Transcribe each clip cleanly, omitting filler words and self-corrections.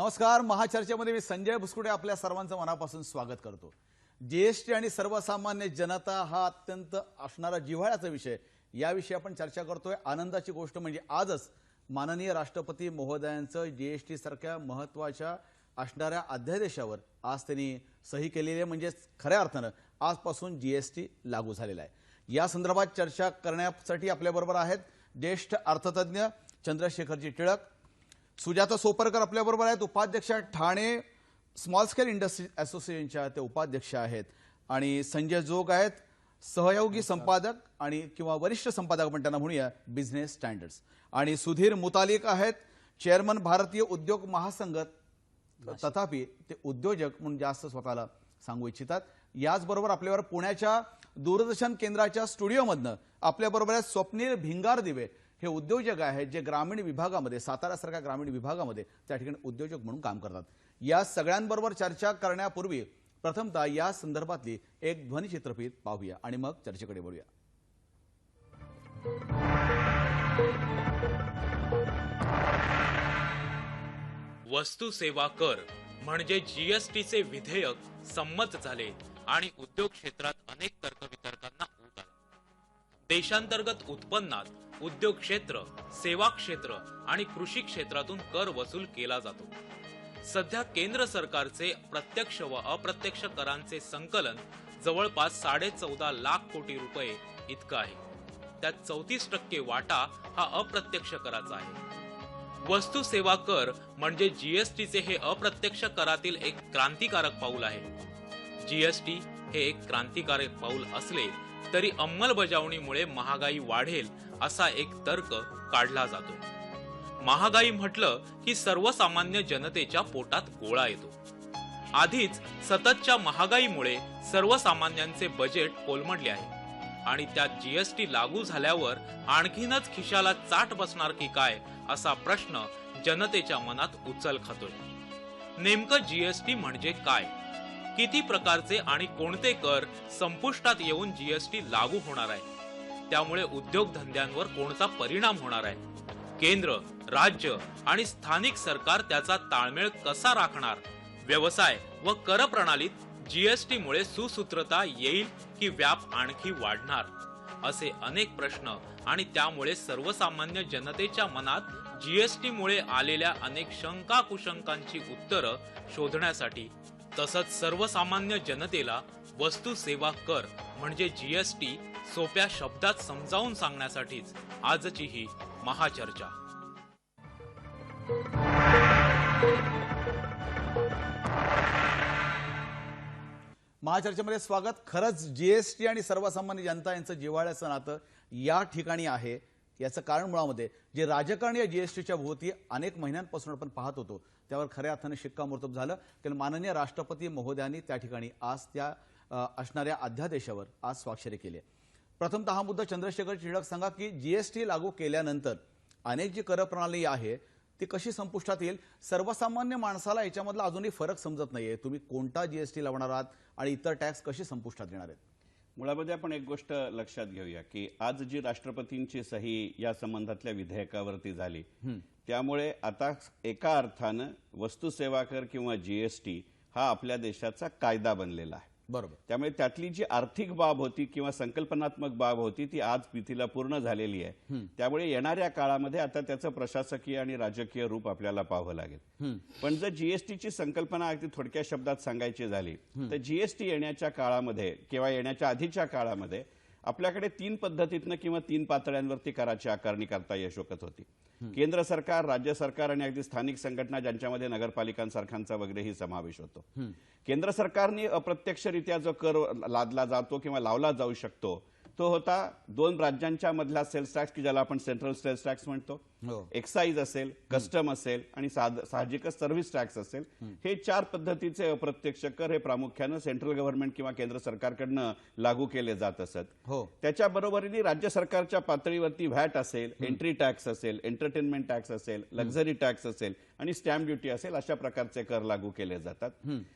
नमस्कार. महाचर्चेमध्ये मी संजय भुसकुटे आपल्या सर्वांचं मनापासून स्वागत करतो. जीएसटी आणि सर्वसामान्य जनता हा अत्यंत असणारा जिव्हाळ्याचा विषय. याविषयी आपण चर्चा करतोय. आनंदाची गोष्ट म्हणजे आजच माननीय राष्ट्रपती महोदयांचं जीएसटी सारख्या महत्त्वाच्या असणाऱ्या अध्यादेशावर आज त्यांनी सही केलेली आहे. म्हणजे खऱ्या अर्थानं आजपासून जीएसटी लागू झालेला आहे. या संदर्भात चर्चा करण्यासाठी आपल्याबरोबर आहेत ज्येष्ठ अर्थतज्ञ चंद्रशेखरजी टिळक, सुजाता सोपरकर आपल्याबरोबर आहेत, उपाध्यक्ष ठाणे स्मॉल स्केल इंडस्ट्री असोसिएशनच्या ते उपाध्यक्ष आहेत, आणि संजय जोग आहेत सहयोगी संपादक आणि किंवा वरिष्ठ संपादक आपण त्यांना म्हणूया बिझनेस स्टँडर्ड्स, आणि सुधीर मुतालिक आहेत चेअरमन भारतीय उद्योग महासंघ, तथापि ते उद्योजक म्हणून जास्त स्वतःला सांगू इच्छितात. याचबरोबर आपल्यावर पुण्याच्या दूरदर्शन केंद्राच्या स्टुडिओमधनं आपल्याबरोबर आहेत स्वप्नील भिंगारदिवे, हे उद्योजक आहेत जे ग्रामीण विभागामध्ये साताऱ्यासारख्या ग्रामीण विभागामध्ये त्या ठिकाणी उद्योजक म्हणून काम करतात. या सगळ्यांबरोबर चर्चा करण्यापूर्वी प्रथमतः या संदर्भातली एक ध्वनिचित्रफीत पाहूया आणि मग चर्चेकडे वळूया. वस्तू सेवा कर म्हणजे जीएसटीचे विधेयक संमत झाले आणि उद्योग क्षेत्रात अनेक तर्कवितर्कांना ऊत आला. देशांतर्गत उत्पन्नात उद्योग क्षेत्र, सेवा क्षेत्र आणि कृषी क्षेत्रातून कर वसूल केला जातो. सध्या केंद्र सरकारचे प्रत्यक्ष व अप्रत्यक्ष करांचे संकलन जवळपास 14.5 लाख कोटी रुपये इतकं आहे. त्यात 34% वाटा हा अप्रत्यक्ष कराचा आहे. वस्तू सेवा कर म्हणजे जीएसटीचे हे अप्रत्यक्ष करातील एक क्रांतिकारक पाऊल आहे. जीएसटी हे एक क्रांतिकारक पाऊल असले तरी अंमलबजावणीमुळे महागाई वाढेल असा एक तर्क काढला जातो. महागाई म्हटलं की सर्वसामान्य जनतेच्या पोटात गोळा येतो. आधीच सततच्या महागाईमुळे सर्वसामान्यांचे बजेट कोलमडले आहे आणि त्यात जीएसटी लागू झाल्यावर आणखीनच खिशाला चाट बसणार की काय असा प्रश्न जनतेच्या मनात उचल खातोय. नेमकं जीएसटी म्हणजे काय, किती प्रकारचे आणि कोणते कर संपुष्टात येऊन जीएसटी लागू होणार आहे, त्यामुळे उद्योगधंद्यांवर कोणता परिणाम होणार आहे, केंद्र, राज्य आणि स्थानिक सरकार त्याचा ताळमेळ कसा राखणार, व्यवसाय व कर प्रणालीत जीएसटी मुळे सुसूत्रता येईल की व्याप आणखी वाढणार, असे अनेक प्रश्न आणि त्यामुळे सर्वसामान्य जनतेच्या मनात जीएसटी मुळे आलेल्या अनेक शंका कुशंकांची उत्तरं शोधण्यासाठी तसंच सर्वसामान्य जनतेला वस्तू सेवा कर म्हणजे जीएसटी सोप्या शब्दात समजावून सांगण्यासाठीच आजची ही महाचर्चा. महाचर्चेमध्ये स्वागत. खरंच जीएसटी आणि सर्वसामान्य जनता यांचं जिव्हाळ्याचं नातं या ठिकाणी आहे. याचं कारण मुळामध्ये जे राजकारण या जीएसटीच्या भोवती अनेक महिन्यांपासून आपण पाहत होतो त्यावर खऱ्या अर्थाने शिक्कामोर्तब झालं. कारण माननीय राष्ट्रपती महोदयांनी त्या ठिकाणी आज त्या असणाऱ्या अध्यादेशावर आज स्वाक्षरी केली. प्रथमतः हा मुद्दा चंद्रशेखर टिळक सांगा की जीएसटी लागू केल्यानंतर अनेक जी कर प्रणाली आहे ती कशी संपुष्टात येईल. सर्वसामान्य माणसाला याच्यामधला अजूनही फरक समजत नाहीये. तुम्ही कोणता जीएसटी लावणार आहात आणि इतर टॅक्स कशी संपुष्टात येणार आहेत. मुळामध्ये आपण एक गोष्ट लक्षात घेऊया की आज जी राष्ट्रपतींची सही या संबंधातल्या विधेयकावरती झाली त्यामुळे आता एका अर्थानं वस्तू सेवा कर किंवा जीएसटी हा आपल्या देशाचा कायदा बनलेला आहे. बरोबर. त्यामुळे त्यातली जी आर्थिक बाब होती किंवा संकल्पनात्मक बाब होती ती आज तिला पूर्ण झालेली आहे. त्यामुळे येणाऱ्या काळामध्ये आता त्याचं प्रशासकीय आणि राजकीय रूप आपल्याला पाहावं लागेल. पण जर जीएसटीची संकल्पना अगदी थोडक्या शब्दात सांगायची झाली तर जीएसटी येण्याच्या काळामध्ये किंवा येण्याच्या आधीच्या काळामध्ये आपल्याकडे 3 पद्धतीतनं किंवा 3 पातळ्यांवरती कराची आकारणी करता येऊ शकत होती. केंद्र सरकार, राज्य सरकार आणि अगदी स्थानिक संघटना ज्यांच्यामध्ये नगरपालिकांसारखांचा वगैरेही समावेश होतो. केंद्र सरकारने अप्रत्यक्षरित्या जो कर लादला जातो किंवा लावला जाऊ शकतो तो होता 2 राज्यांच्या मधला सेल्स टॅक्स की ज्याला आपण सेंट्रल सेल्स टॅक्स म्हणतो, एक्साईज असेल, कस्टम असेल आणि साहजिकच सर्व्हिस टॅक्स असेल. हे 4 पद्धतीचे अप्रत्यक्ष कर हे प्रामुख्याने सेंट्रल गव्हर्नमेंट किंवा केंद्र सरकारकडनं लागू केले जात असत. त्याच्या बरोबरीने राज्य सरकारच्या पातळीवरती व्हॅट असेल, एंट्री टॅक्स असेल, एंटरटेनमेंट टॅक्स असेल, लक्झरी टॅक्स असेल आणि स्टॅम्प ड्युटी असेल अशा प्रकारचे कर लागू केले जातात.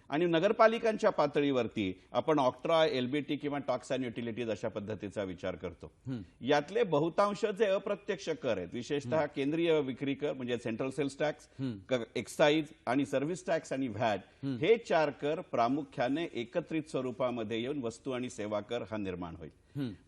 आणि नगरपालिकांच्या पातळीवरती आपण ऑक्ट्रा, एलबीटी किंवा टॅक्स अँड युटिलिटीज अशा पद्धतीचा विचार करतो. यातले बहुतांश जे अप्रत्यक्ष कर आहेत, विशेषतः केंद्रीय विक्री कर म्हणजे सेंट्रल सेल्स टॅक्स, एक्साईज आणि सर्व्हिस टॅक्स आणि व्हॅट हे 4 कर प्रामुख्याने एकत्रित स्वरूपामध्ये येऊन वस्तू आणि सेवा कर हा निर्माण होईल.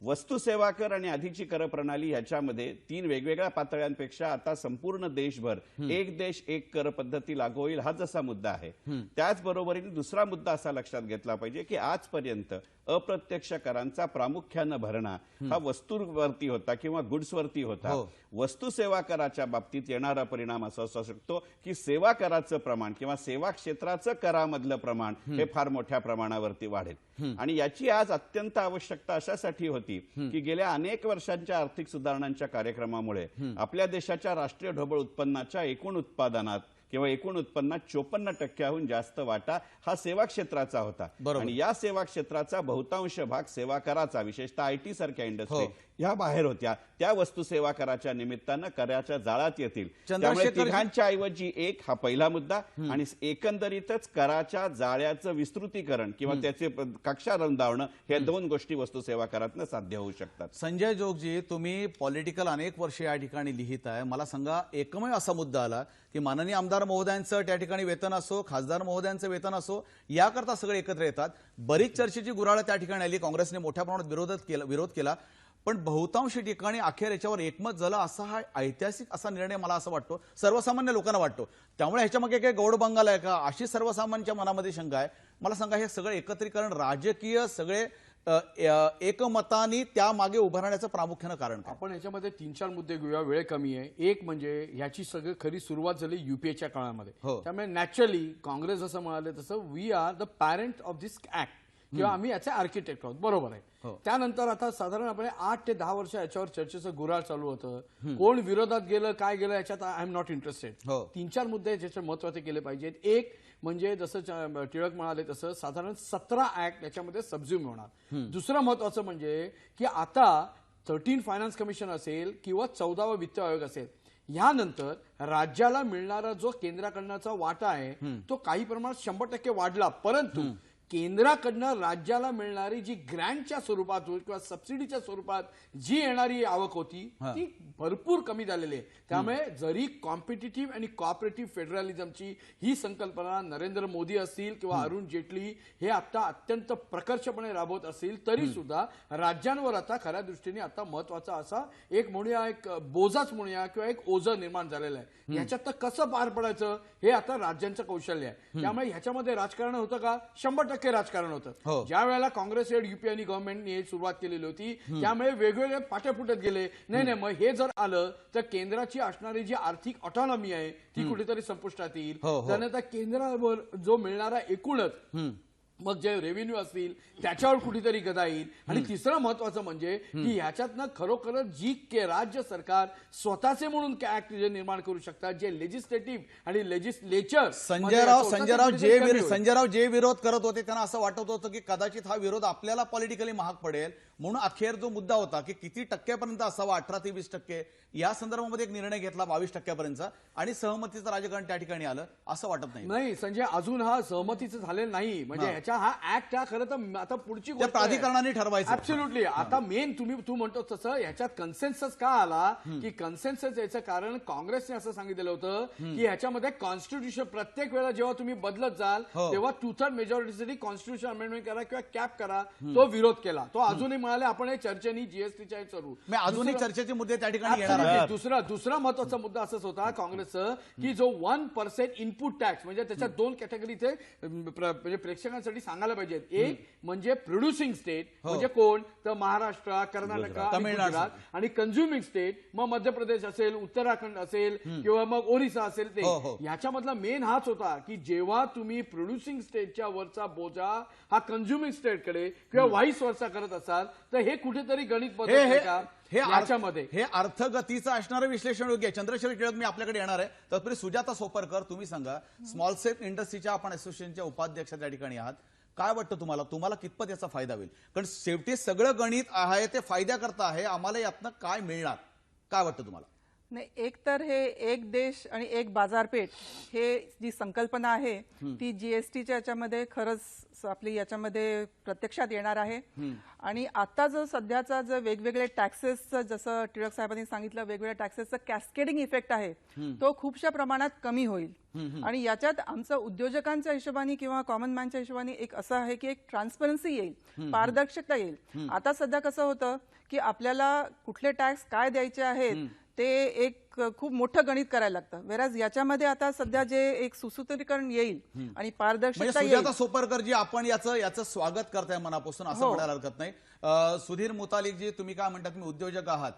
वस्तू सेवा कर आणि आधीची कर प्रणाली ह्याच्यामध्ये 3 वेगवेगळ्या पातळ्यांपेक्षा आता संपूर्ण देशभर एक देश एक कर पद्धती लागू होईल हा जसा मुद्दा आहे. त्याचबरोबरीने दुसरा मुद्दा असा लक्षात घेतला पाहिजे की आजपर्यंत अप्रत्यक्ष करांचा प्रामुख्याने भरणा हा वस्तूंवरती होता किंवा गुड्सवरती होता. वस्तू सेवा कराच्या बाबतीत येणारा परिणाम असा असू शकतो की सेवा कराचं प्रमाण किंवा सेवा क्षेत्राचं करामधलं प्रमाण हे फार मोठ्या प्रमाणावरती वाढेल. आणि याची आज अत्यंत आवश्यकता अशासाठी होती की गेल्या अनेक वर्षांच्या आर्थिक सुधारणांच्या कार्यक्रमामुळे आपल्या देशाच्या राष्ट्रीय ढोबळ उत्पन्नाच्या एकूण उत्पादनात किंवा एकूण उत्पन्नात 54% जास्त वाटा हा सेवा क्षेत्राचा होता. आणि या सेवा क्षेत्राचा बहुतांश भाग सेवा कराचा, विशेषतः आयटी सारख्या इंडस्ट्री ह्या बाहेर होत्या. त्या वस्तू सेवा कराच्या निमित्तानं कराच्या जाळ्यात येतील. त्यामुळे तिघांच्या ऐवजी एक हा पहिला मुद्दा आणि एकंदरीतच कराच्या जाळ्याचं विस्तृतीकरण किंवा त्याचे कक्षा रुंदावणं हे 2 गोष्टी वस्तू सेवा करातनं साध्य होऊ शकतात. संजय जोगजी, तुम्ही पॉलिटिकल अनेक वर्ष या ठिकाणी लिहित आहे. मला सांगा, एकमेव असा मुद्दा आला की माननीय आमदार महोदयांचं त्या ठिकाणी वेतन असो, खासदार महोदयांचं वेतन असो, याकरता सगळे एकत्र येतात. बरीच चर्चेची गुऱ्हाळं त्या ठिकाणी आली. काँग्रेसने मोठ्या प्रमाणात विरोध केला. पण बहुतांश ठिकाणी अखेर याच्यावर एकमत झालं. असा हा ऐतिहासिक असा निर्णय मला असं वाटतो, सर्वसामान्य लोकांना वाटतो. त्यामुळे ह्याच्यामागे काही गौड बंगाल आहे का अशी सर्वसामान्यांच्या मनामध्ये शंका आहे. मला सांगा, हे सगळं एकत्रीकरण राजकीय सगळे एकमताने त्यामागे उभं राहण्याचं प्रामुख्यानं कारण काय? आपण याच्यामध्ये 3-4 मुद्दे घेऊया, वेळ कमी आहे. एक म्हणजे ह्याची सगळी खरी सुरुवात झाली युपीएच्या काळामध्ये. त्यामुळे नॅचरली काँग्रेस जसं म्हणाले तसं we are the parent of this act किंवा आम्ही याचे आर्किटेक्ट आहोत. बरोबर आहे. त्यानंतर आता साधारणपणे 8 ते 10 वर्ष याच्यावर चर्चेचं गुऱ्हाळ चालू होतं. कोण विरोधात गेलं, काय गेलं, याच्यात आय एम नॉट इंटरेस्टेड. 3-4 मुद्दे ज्याचे महत्वाचे केले पाहिजेत. एक म्हणजे जसं टिळक म्हणाले तसं साधारण 17 ऍक्ट याच्यामध्ये सबज्युम होणार. दुसरं महत्वाचं म्हणजे की आता 13 फायनान्स कमिशन असेल किंवा 14वा वित्त आयोग असेल, यानंतर राज्याला मिळणारा जो केंद्राकडनंचा वाटा आहे तो काही प्रमाणात 100% वाढला. परंतु केंद्राकडनं राज्याला मिळणारी जी ग्रँटच्या स्वरूपात किंवा सबसिडीच्या स्वरूपात जी येणारी आवक होती ती भरपूर कमी झालेली आहे. त्यामुळे जरी कॉम्पिटिटिव्ह आणि कॉपरेटिव्ह फेडरलिझमची ही संकल्पना नरेंद्र मोदी असतील किंवा अरुण जेटली हे आता अत्यंत प्रकर्षपणे राबवत असतील, तरी सुद्धा राज्यांवर आता खऱ्या दृष्टीने आता महत्वाचा असा एक म्हणूया, एक बोजाच म्हणूया किंवा एक ओझं निर्माण झालेलं आहे. ह्याच्यात कसं पार पडायचं हे आता राज्यांचं कौशल्य आहे. त्यामुळे ह्याच्यामध्ये राजकारण होतं का? 100% राजकारण होतं. ज्या वेळेला काँग्रेस एड युपी आणि गव्हर्नमेंटने सुरुवात केलेली होती त्यामुळे वेगवेगळे पाट्या फुटत गेले. नाही मग हे जर आलं तर केंद्राची असणारी जी आर्थिक ऑटॉनॉमी आहे ती कुठेतरी संपुष्टात येईल. त्यानंतर केंद्रावर जो मिळणारा एकूणच मग जे रेव्हेन्यू असतील त्याच्यावर कुठेतरी गदा येईल. आणि तिसरं महत्वाचं म्हणजे की ह्याच्यातनं खरोखरच जी राज्य सरकार स्वतःचे म्हणून ऍक्ट जे निर्माण करू शकतात, जे लेजिस्लेटिव्ह आणि लेजिस्लेचर. संजयराव जे विरोध करत होते त्यांना असं वाटत होतं की कदाचित हा विरोध आपल्याला पॉलिटिकली महाग पडेल, म्हणून अखेर जो मुद्दा होता की किती टक्क्यापर्यंत असावा, 18 ते 20% या संदर्भामध्ये एक निर्णय घेतला 22% आणि सहमतीचं राजकारण त्या ठिकाणी आलं असं वाटत नाही संजय. अजून हा सहमतीचं झालेलं नाही. म्हणजे ह्याच्या हा ऍक्ट हा खरं तर आता पुढची गोष्ट प्राधिकरणाने ठरवायचं. ऍब्सोल्युटली. आता मेन तू म्हणतो तसं ह्याच्यात कन्सेन्सस का आला की कन्सेन्सस याचं कारण काँग्रेसने असं सांगितलेलं होतं की ह्याच्यामध्ये कॉन्स्टिट्यूशन प्रत्येक वेळेला जेव्हा तुम्ही बदलत जाल तेव्हा 2/3 मेजॉरिटीसाठी कॉन्स्टिट्यूशन अमेंडमेंट करा किंवा कॅप करा. तो विरोध केला. तो अजूनही म्हणाले आपण हे चर्चेनी जीएसटीच्या करू. अजूनही चर्चेचे मुद्दे त्या ठिकाणी येणार. दुसरा महत्वाचा मुद्दा असाच होता काँग्रेसचा की जो 1% इनपुट टॅक्स म्हणजे त्याच्या 2 कॅटेगरी इथे म्हणजे प्रेक्षकांसाठी सांगायला पाहिजेत. एक म्हणजे प्रोड्युसिंग स्टेट म्हणजे कोण तर महाराष्ट्र, कर्नाटक, तमिळनाडू आणि कन्झ्युमिंग स्टेट मग मध्य प्रदेश असेल, उत्तराखंड असेल किंवा मग ओरिसा असेल. ते ह्याच्यामधला मेन हाच होता की जेव्हा तुम्ही प्रोड्युसिंग स्टेटच्या वरचा बोजा हा कन्झ्युमिंग स्टेटकडे किंवा व्हाईस वर्सा करत असाल तर हे कुठेतरी गणित बदलते का याच्यामध्ये? हे अर्थगतीचं असणारं विश्लेषण योग्य आहे. चंद्रशेखर टिळक मी आपल्याकडे येणार आहे. तत्पूर्वी सुजाता सोपरकर, तुम्ही सांगा, स्मॉल सेफ इंडस्ट्रीच्या आपण असोसिएशनच्या उपाध्यक्ष त्या ठिकाणी आहात. काय वाटतं तुम्हाला कितपत याचा फायदा होईल? कारण शेवटी सगळं गणित आहे ते फायद्याकरता आहे. आम्हाला यातनं काय मिळणार, काय वाटतं तुम्हाला? नाही, एक तर हे एक देश आणि एक बाजारपेठ हे जी संकल्पना आहे ती जीएसटीच्या याच्यामध्ये खरंच आपली याच्यामध्ये प्रत्यक्षात येणार आहे. आणि आता जो सध्याचा जो वेगवेगळे टॅक्सेसचं, जसं टिळक साहेबांनी सांगितलं, वेगवेगळ्या टॅक्सेसचा कॅस्केडिंग इफेक्ट आहे तो खूपशा प्रमाणात कमी होईल. आणि याच्यात आमचं उद्योजकांच्या हिशोबाने किंवा कॉमन मॅनच्या हिशोबाने एक असं आहे की एक ट्रान्सपरन्सी येईल, पारदर्शकता येईल. आता सध्या कसं होतं की आपल्याला कुठले टॅक्स काय द्यायचे आहेत ते एक खूप मोठं गणित करायला लागतं. वेराज याच्यामध्ये आता सध्या जे एक सुसूत्रीकरण येईल आणि पारदर्शकता येईल. सुजाता सोपरकर जी, आपण याचं स्वागत करताय मनापासून असं म्हणायला हरकत नाही. सुधीर मुतालिक जी, तुम्ही काय म्हणतात, तुम्ही उद्योजक आहात,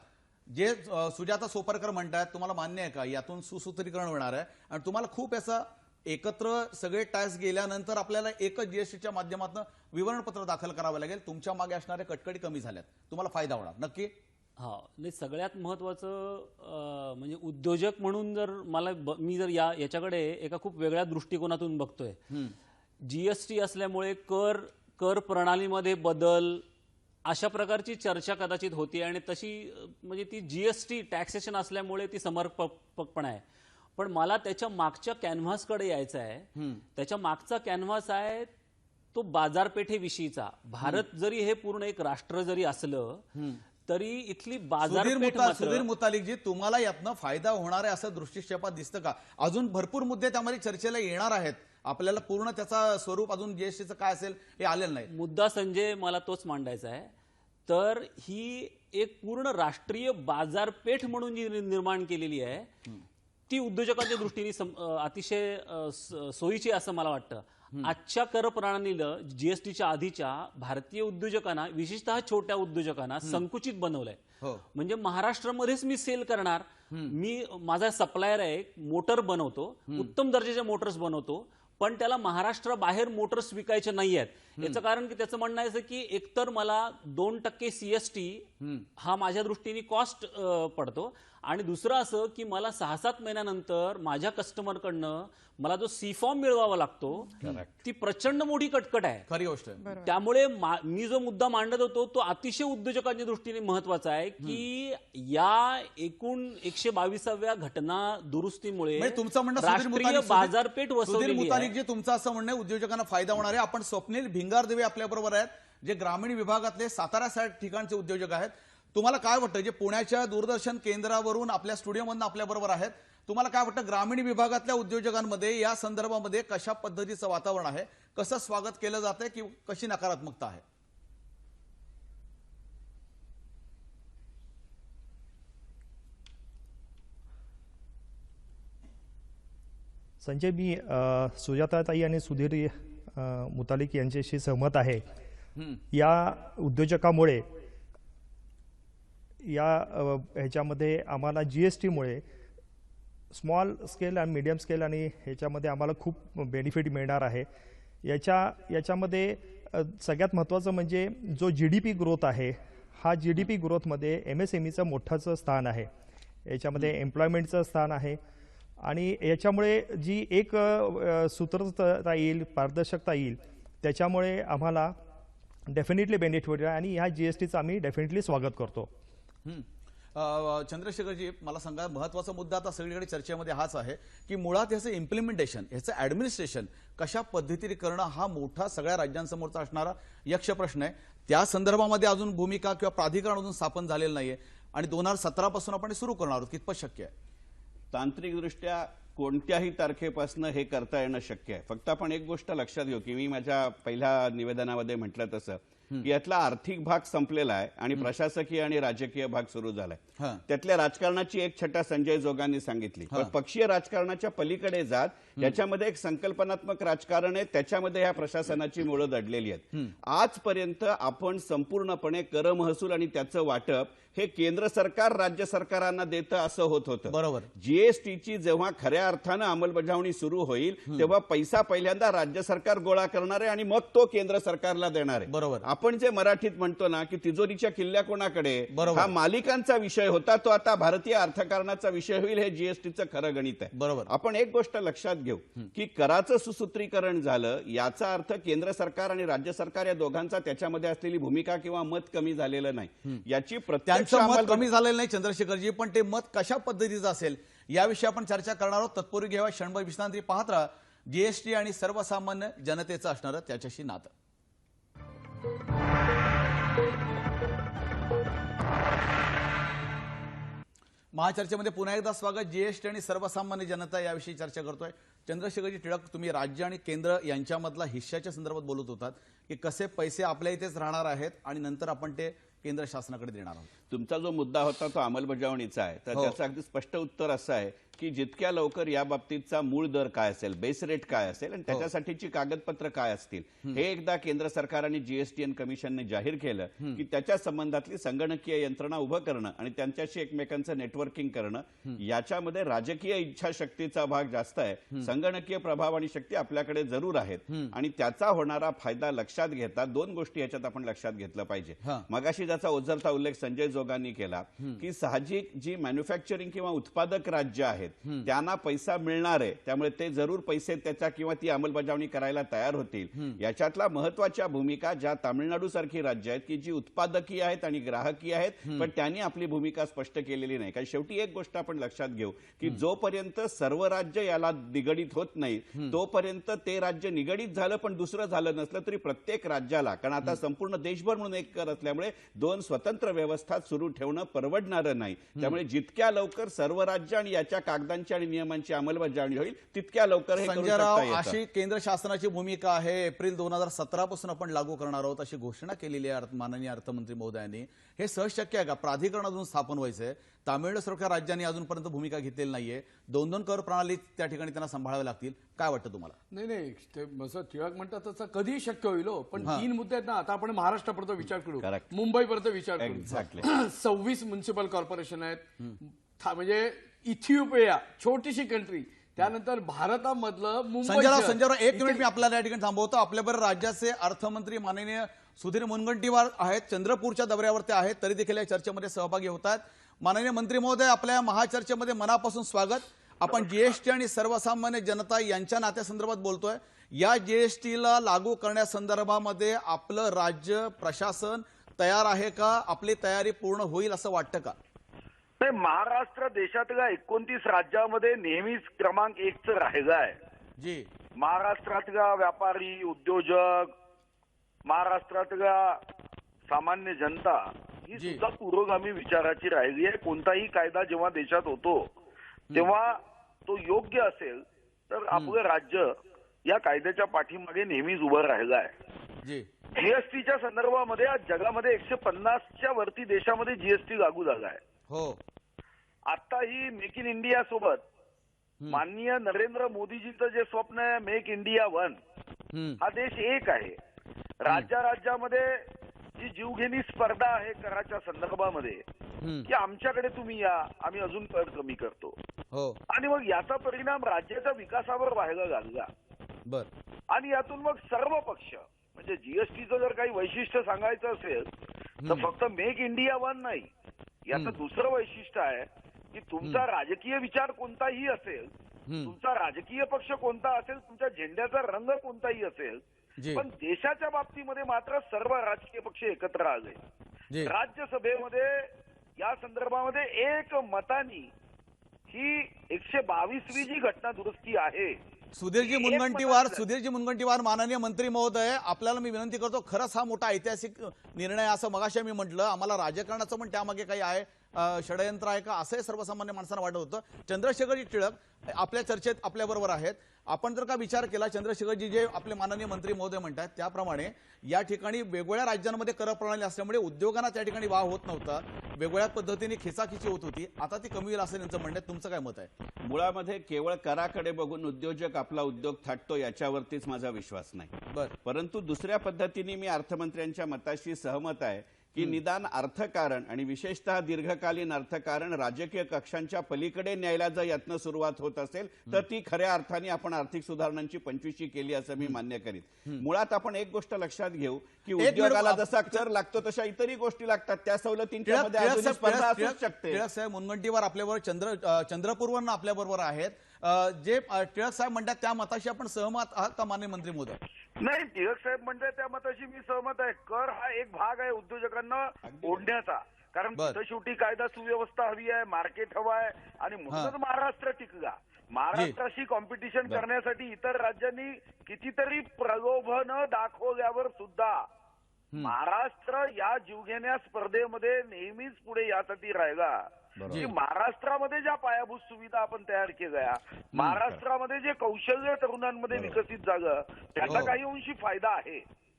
जे सुजाता सोपरकर म्हणतात तुम्हाला मान्य आहे का यातून सुसूत्रीकरण होणार आहे आणि तुम्हाला खूप याचा एकत्र सगळे टॅक्स गेल्यानंतर आपल्याला एकच जीएसटीच्या माध्यमातून विवरणपत्र दाखल करावं लागेल, तुमच्या मागे असणाऱ्या कटकटी कमी झाल्यात, तुम्हाला फायदा होणार नक्की? हा, नाही, सगळ्यात महत्वाचं म्हणजे उद्योजक म्हणून जर मी जर याच्याकडे एका खूप वेगळ्या दृष्टिकोनातून बघतोय. जीएसटी असल्यामुळे कर प्रणालीमध्ये बदल अशा प्रकारची चर्चा कदाचित होती आणि तशी म्हणजे ती जीएसटी टॅक्सेशन असल्यामुळे ती समर्पकपण आहे. पण मला त्याच्या मागच्या कॅनव्हासकडे यायचं आहे. त्याच्या मागचा कॅनव्हास आहे तो बाजारपेठेविषयीचा. भारत जरी हे पूर्ण एक राष्ट्र जरी असलं तरी इथली बाजारपेठ मात्र. सुधीर मुतालिक जी, तुम्हाला यातनं फायदा होणार आहे असं दृष्टिक्षेपात दिसतं का? अजून भरपूर मुद्दे त्यामध्ये चर्चेला येणार आहेत, आपल्याला पूर्ण त्याचा स्वरूप अजून जीएसटीचं काय असेल हे आलेलं नाही. मुद्दा संजय मला तोच मांडायचा आहे. तर ही एक पूर्ण राष्ट्रीय बाजारपेठ म्हणून जी निर्माण केलेली आहे ती उद्योजकांच्या दृष्टीने अतिशय सोयीची असं मला वाटतं. आजच्या कर प्रणालीला जीएसटीच्या आधीच्या भारतीय उद्योजकांना, विशेषतः छोट्या उद्योजकांना संकुचित बनवलंय. म्हणजे महाराष्ट्रामध्येच मी सेल करणार, मी माझा सप्लायर आहे, मोटर बनवतो, उत्तम दर्जाच्या मोटर्स बनवतो, पण त्याला महाराष्ट्राबाहेर मोटर्स विकायचे नाही आहेत. याचं कारण की त्याचं म्हणणं आहे की एकतर मला 2% सीएसटी हा माझ्या दृष्टीने कॉस्ट पडतो आणि दुसरं असं की मला 6-7 महिन्यानंतर माझ्या कस्टमरकडनं मला जो सी फॉर्म मिळवावा लागतो ती प्रचंड मोठी कटकट आहे. खरी गोष्ट आहे. त्यामुळे मी जो मुद्दा मांडत होतो तो अतिशय उद्योजकांच्या दृष्टीने महत्वाचा आहे की या एकूण 122व्या घटना दुरुस्तीमुळे तुमचं म्हणणं राष्ट्रीय बाजारपेठ सुधीर मुतालिक वसवली. जे, तुमचं असं म्हणणं आहे उद्योजकांना फायदा होणार आहे. आपण स्वप्नील भिंगारदेवे आपल्या बरोबर आहेत, जे ग्रामीण विभागातले सातारा साइड ठिकाणचे उद्योजक आहेत. तुम्हाला काय वाटतं, जे पुण्याच्या दूरदर्शन केंद्रावरून आपल्या स्टुडिओमधून आपल्या बरोबर आहेत, तुम्हाला काय वाटतं ग्रामीण विभागातल्या उद्योजकांमध्ये या संदर्भामध्ये कशा पद्धतीचं वातावरण आहे, कसं स्वागत केलं जातंय की कशी नकारात्मकता आहे? संजय, मी सुजाताताई आणि सुधीर मुतालिक यांच्याशी सहमत आहे. या उद्योजकामुळे या ह्याच्यामध्ये आम्हाला जीएसटीमुळे स्मॉल स्केल आणि मीडियम स्केल आणि ह्याच्यामध्ये आम्हाला खूप बेनिफिट मिळणार आहे. याच्यामध्ये सगळ्यात महत्त्वाचं म्हणजे जो जीडीपी ग्रोथ आहे, हा जीडीपी ग्रोथमध्ये एमएसएमईचं मोठंचं स्थान आहे, याच्यामध्ये एम्प्लॉयमेंटचं स्थान आहे आणि याच्यामुळे जी एक सूत्रता येईल, पारदर्शकता येईल, त्याच्यामुळे आम्हाला डेफिनेटली बेनिफिट होईल आणि ह्या जीएसटीचं आम्ही डेफिनेटली स्वागत करतो. चंद्रशेखरजी, मला सांगा, महत्वाचा मुद्दा आता सगळीकडे चर्चेमध्ये हाच आहे की मुळात याचं इम्प्लिमेंटेशन, याचं ऍडमिनिस्ट्रेशन कशा पद्धतीने करणं हा मोठा सगळ्या राज्यांसमोरचा असणारा यक्ष प्रश्न आहे. त्या संदर्भामध्ये अजून भूमिका किंवा प्राधिकरण अजून स्थापन झालेलं नाहीये आणि 2017 पासून आपण सुरू करणार आहोत. कितपत शक्य आहे? तांत्रिकदृष्ट्या कोणत्याही तारखेपासून हे करता येणं शक्य आहे. फक्त आपण एक गोष्ट लक्षात घेऊ की मी माझ्या पहिल्या निवेदनामध्ये म्हटलं तसं की यातला आर्थिक भाग संपलेला आहे आणि प्रशासकीय आणि राजकीय भाग सुरू झालाय. त्यातल्या राजकारणाची एक छटा संजय जोगांनी सांगितली, पण पक्षीय राजकारणाच्या पलीकडे जात याच्यामध्ये एक संकल्पनात्मक राजकारण आहे, त्याच्यामध्ये ह्या प्रशासनाची मुळं दडलेली आहेत. आजपर्यंत आपण संपूर्णपणे कर महसूल आणि त्याचं वाटप हे केंद्र सरकार राज्य सरकारांना देतं असं होत होतं. बरोबर. जीएसटीची जेव्हा खऱ्या अर्थानं अंमलबजावणी सुरू होईल तेव्हा पैसा पहिल्यांदा राज्य सरकार गोळा करणार आहे आणि मग तो केंद्र सरकारला देणार आहे. बरोबर. आपण जे मराठीत म्हणतो ना की तिजोरीच्या किल्ल्या कोणाकडे, बरोबर. हा मालिकांचा विषय होता, तो आता भारतीय अर्थकारणाचा विषय होईल. हे जीएसटीचं खरं गणित आहे. बरोबर. आपण एक गोष्ट लक्षात घेऊ की कराचं सुसूत्रीकरण झालं याचा अर्थ केंद्र सरकार आणि राज्य सरकार या दोघांचा त्याच्यामध्ये असलेली भूमिका किंवा मत कमी झालेलं नाही. याची प्रत्यक्ष त्यांचं मत अंमलबजावणी कमी झालेलं नाही चंद्रशेखरजी, पण ते मत कशा पद्धतीचं असेल याविषयी आपण चर्चा करणार आहोत. तत्पूर्वी घ्यावा क्षणभर विश्रांती. पाहत राहा जीएसटी आणि सर्वसामान्य जनतेचं असणारं त्याच्याशी नातं. महाचर्चेमध्ये पुन्हा एकदा स्वागत. जीएसटी आणि सर्वसामान्य जनता याविषयी चर्चा करतोय. चंद्रशेखरजी टिळक, तुम्ही राज्य आणि केंद्र यांच्यामधला हिश्श्याच्या संदर्भात बोलत होतात की कसे पैसे आपल्या इथेच राहणार आहेत आणि नंतर आपण ते केंद्र शासनाकडे देणार आहोत. तुमचा जो मुद्दा होता तो अंमलबजावणीचा आहे, तर त्याचं अगदी स्पष्ट उत्तर असं आहे की जितक्या लवकर या बाबतीतचा मूळ दर काय असेल, बेस रेट काय असेल आणि त्याच्यासाठीची कागदपत्र काय असतील हे एकदा केंद्र सरकार आणि जीएसटीएन कमिशनने जाहीर केलं की त्याच्या संबंधातली संगणकीय यंत्रणा उभं करणं आणि त्यांच्याशी एकमेकांचं नेटवर्किंग करणं, याच्यामध्ये राजकीय इच्छाशक्तीचा भाग जास्त आहे. संगणकीय प्रभाव आणि शक्ती आपल्याकडे जरूर आहेत आणि त्याचा होणारा फायदा लक्षात घेता दोन गोष्टी याच्यात आपण लक्षात घेतलं पाहिजे. मगाशी ज्याचा ओझरता उल्लेख संजय जोगांनी केला की साहजिक जी मॅन्युफॅक्चरिंग किंवा उत्पादक राज्य आहेत त्यांना पैसा मिळणार आहे, त्यामुळे ते जरूर पैसे त्याच्या किंवा ती अंमलबजावणी करायला तयार होतील. याच्यातला महत्वाच्या भूमिका ज्या तामिळनाडू सारखी राज्य आहेत की जी उत्पादकीय आहेत आणि ग्राहकीय आहेत, पण त्यांनी आपली भूमिका स्पष्ट केलेली नाही. कारण शेवटी एक गोष्ट आपण लक्षात घेऊ की जोपर्यंत सर्व राज्य याला निगडीत होत नाही तोपर्यंत ते राज्य निगडीत झालं पण दुसरं झालं नसलं तरी प्रत्येक राज्याला, कारण आता संपूर्ण देशभर म्हणून एक कर असल्यामुळे दोन स्वतंत्र व्यवस्था सुरू ठेवणं परवडणारं नाही. त्यामुळे जितक्या लवकर सर्व राज्य आणि याच्या कागदांची आणि नियमांची अंमलबजावणी होईल तितक्या लवकर हे करू संजय शकता राव, येतं. अशी केंद्र शासनाची भूमिका आहे. एप्रिल 2017 पासून आपण लागू करणार आहोत अशी घोषणा केलेली आहे माननीय अर्थमंत्री महोदयांनी. हे सहज शक्य आहे का? प्राधिकरण अजून स्थापन व्हायचंय. तामिळनाडू सारख्या राज्यांनी अजूनपर्यंत भूमिका घेतलेली नाहीये. दोन कर प्रणाली त्या ठिकाणी त्यांना सांभाळाव्या लागतील. काय वाटतं तुम्हाला? नाही, ते जसं टिळक म्हणतात तसं कधी शक्य होईल हो. पण 3 मुद्दे आहेत ना. आता आपण महाराष्ट्रापर्यंत विचार करू, Correct. मुंबईपर्यंत विचार करू. Exactly. 26 म्युन्सिपल कॉर्पोरेशन आहेत. म्हणजे इथिओपिया छोटीशी कंट्री, त्यानंतर भारतामधलं संजयराव एक मिनिट मी आपल्याला या ठिकाणी थांबवतो. आपल्याबरोबर राज्याचे अर्थमंत्री माननीय सुधीर मुनगंटीवार आहेत. चंद्रपूरच्या दौऱ्यावर ते आहेत, तरी देखील या चर्चेमध्ये सहभागी होतात. माननीय मंत्री महोदय, आपल्या महाचर्चेमध्ये मनापासून स्वागत. आपण जीएसटी आणि सर्वसामान्य जनता यांच्या नात्यासंदर्भात बोलतोय. या जीएसटीला लागू करण्यासंदर्भामध्ये आपलं राज्य प्रशासन तयार आहे का? आपली तयारी पूर्ण होईल असं वाटतं का? नाही, महाराष्ट्र देशातल्या 29 राज्यामध्ये नेहमीच क्रमांक 1च राहिलं आहे. जी, महाराष्ट्रातल्या व्यापारी, उद्योजक, महाराष्ट्रातल्या सामान्य जनता ही जी. सुद्धा पुरोगामी विचाराची राहिली आहे. कोणताही कायदा जेव्हा देशात होतो तेव्हा तो योग्य असेल तर आपलं राज्य या कायद्याच्या पाठीमागे नेहमीच उभं राहिलं आहे. जी, जीएसटीच्या संदर्भामध्ये आज जगामध्ये 150च्या वरती देशामध्ये जीएसटी लागू झाला आहे. हो, आताही मेक इन इंडिया सोबत माननीय नरेंद्र मोदीजीचं जे स्वप्न आहे मेक इंडिया वन, हा देश एक आहे. राज्यामध्ये जी जीवघेणी स्पर्धा आहे कराच्या संदर्भामध्ये की आमच्याकडे तुम्ही या, आम्ही अजून कर कमी करतो, हो, आणि मग याचा परिणाम राज्याच्या विकासावर व्हायला लागला. बर, आणि यातून मग सर्व पक्ष, म्हणजे जीएसटीचं जर काही वैशिष्ट्य सांगायचं असेल तर फक्त मेक इंडिया वन नाही, याचं दुसरं वैशिष्ट्य आहे की तुमचा राजकीय विचार कोणताही असेल, तुमचा राजकीय पक्ष कोणता असेल, तुमच्या झेंड्याचा रंग कोणताही असेल, जी, पण देशाच्या बाबतीमध्ये मात्र सर्व राजकीय पक्ष एकत्र आले. जी, राज्यसभेमध्ये या संदर्भामध्ये एक मतानी ही 122वी जी घटना दुरुस्ती आहे. सुधीरजी मुनगंटीवार माननीय मंत्री महोदय, आपल्याला मी विनंती करतो, खरंच हा मोठा ऐतिहासिक निर्णय असं मगाशी मी म्हटलं. आम्हाला राजकारणाचं पण त्यामागे काही आहे, षडयंत्र आहे का असंही सर्वसामान्य माणसांना वाटत होतं. चंद्रशेखरजी टिळक आपल्या चर्चेत आपल्याबरोबर आहेत. आपण जर का विचार केला, चंद्रशेखरजी जे आपले माननीय मंत्री महोदय म्हणतात त्याप्रमाणे या ठिकाणी वेगवेगळ्या राज्यांमध्ये कर प्रणाली असल्यामुळे उद्योगांना त्या ठिकाणी वाव होत नव्हता, वेगवेगळ्या पद्धतीने खिचाखिची होत होती. आता ती कमी होईल असं त्यांचं म्हणणं आहे. तुमचं काय मत आहे? मुळामध्ये केवळ कराकडे बघून उद्योजक आपला उद्योग थाटतो याच्यावरतीच माझा विश्वास नाही. बरं, परंतु दुसऱ्या पद्धतीने मी अर्थमंत्र्यांच्या मताशी सहमत आहे की निदान अर्थकारण आणि विशेषतः दीर्घकालीन अर्थकारण राजकीय कक्षांच्या पलीकडे न्यायला जर यातनं सुरुवात होत असेल तर ती खऱ्या अर्थाने आपण आर्थिक सुधारणांची 25वी केली असं मी मान्य करीन. मुळात आपण एक गोष्ट लक्षात घेऊ की उद्योगाला जसा कर लागतो तशा इतरही गोष्टी लागतात. त्या सवलतींच्या मध्ये अजूनही स्पर्धा असू शकते. टिळक साहेब मुनगंटीवार आपल्याबरोबर चंद्रपूरवरून आपल्याबरोबर आहेत. जे टिळक साहेब म्हणतात त्या मताशी आपण सहमत आहात का माननीय मंत्री महोदय? नाही, टिळक साहेब म्हणतात त्या मताशी मी सहमत आहे. कर हा एक भाग आहे उद्योजकांना ओढण्याचा, कारण तिथं शेवटी कायदा सुव्यवस्था हवी आहे, मार्केट हवं आहे आणि म्हणूनच महाराष्ट्र टिकगा. महाराष्ट्राशी कॉम्पिटिशन करण्यासाठी इतर राज्यांनी कितीतरी प्रलोभन दाखवल्यावर सुद्धा महाराष्ट्र या जीवघेण्या स्पर्धेमध्ये नेहमीच पुढे यासाठी राहिला की महाराष्ट्रामध्ये ज्या पायाभूत सुविधा आपण तयार केल्या, महाराष्ट्रामध्ये जे कौशल्य तरुणांमध्ये विकसित झालं त्याचा काही अंशी फायदा आहे.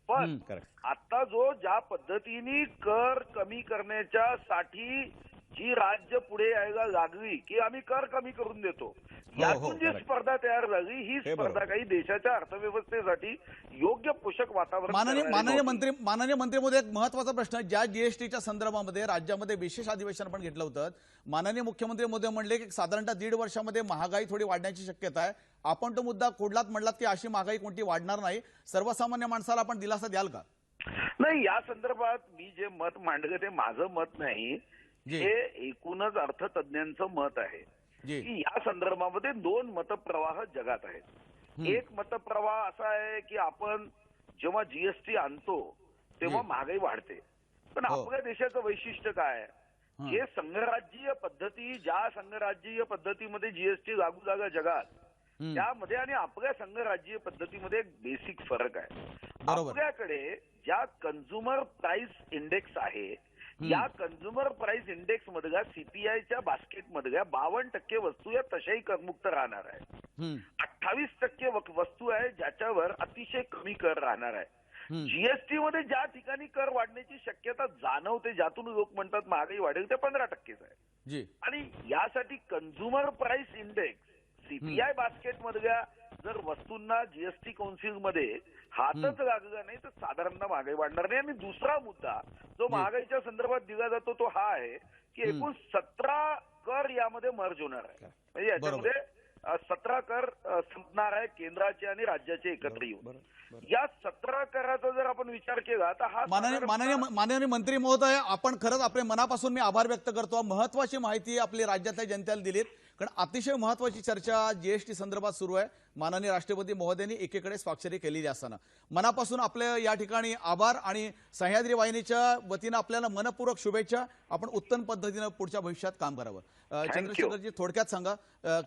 पण आता जो ज्या पद्धतीने कर कमी करण्याच्या साठी जी राज्य पुढे यायला लागली की आम्ही कर कमी करून देतो, यातून जी स्पर्धा तयार झाली ही स्पर्धा काही देशाच्या अर्थव्यवस्थेसाठी योग्य पोषक वातावरण. माननीय मंत्री महोदय, एक महत्वाचा प्रश्न, ज्या जीएसटीच्या संदर्भामध्ये राज्यामध्ये विशेष अधिवेशन पण घेतलं होतं, माननीय मुख्यमंत्री महोदय म्हणले की साधारणतः 1.5 वर्षामध्ये महागाई थोडी वाढण्याची शक्यता आहे. आपण तो मुद्दा खोडलात, म्हणलात की अशी महागाई कोणती वाढणार नाही, सर्वसामान्य माणसाला आपण दिलासा द्याल का? नाही, या संदर्भात मी जे मत मांडलं ते माझं मत नाही, हे एकूणच अर्थतज्ञांचं मत आहे की या संदर्भामध्ये 2 मतप्रवाह जगात आहेत. एक मतप्रवाह असा आहे की आपण जेव्हा जीएसटी आणतो तेव्हा महागाई वाढते, पण आपल्या देशाचं वैशिष्ट्य काय आहे, हे संघराज्यीय पद्धती, ज्या संघराज्यीय पद्धतीमध्ये जीएसटी लागू झाला जगात त्यामध्ये आणि आपल्या संघराज्यीय पद्धतीमध्ये एक बेसिक फरक आहे. आपल्याकडे ज्या कन्झ्युमर प्राइस इंडेक्स आहे, या कन्झ्युमर प्राइस इंडेक्स मधल्या सीपीआयच्या बास्केट मधल्या 52% वस्तू या तशाही करमुक्त राहणार आहे. 28% वस्तू आहे ज्याच्यावर अतिशय कमी कर राहणार आहे. जीएसटी मध्ये ज्या ठिकाणी कर वाढण्याची शक्यता जाणवते, ज्यातून लोक म्हणतात महागाई वाढेल, ते 15% आहे. आणि यासाठी consumer price index CPI basket मधल्या जर वस्तूंना जीएसटी काउन्सिलमध्ये हातच लागला नाही तर साधारणतः महागाई वाढणार नाही. आणि दुसरा मुद्दा जो महागाईच्या संदर्भात दिला जातो तो हा आहे की एकूण 17 कर यामध्ये मर्ज होणार आहे. म्हणजे याच्यामध्ये 17 कर संपणार आहे केंद्राचे आणि राज्याचे एकत्र येऊन. या 17 कराचा जर आपण विचार केला तर हा माननीय मंत्री महोदय, आपण खरंच आपल्या मनापासून मी आभार व्यक्त करतो. महत्वाची माहिती आपली राज्यातल्या जनतेला दिलीत, कारण अतिशय महत्वाची चर्चा जीएसटी संदर्भात सुरू आहे. माननीय राष्ट्रपती महोदयांनी एकीकडे स्वाक्षरी केलेली असताना मनापासून आपल्या या ठिकाणी आभार आणि सह्याद्री वाहिनीच्या वतीनं आपल्याला मनपूर्वक शुभेच्छा. आपण उत्तम पद्धतीनं पुढच्या भविष्यात काम करावं. चंद्रशेखरजी, थोडक्यात सांगा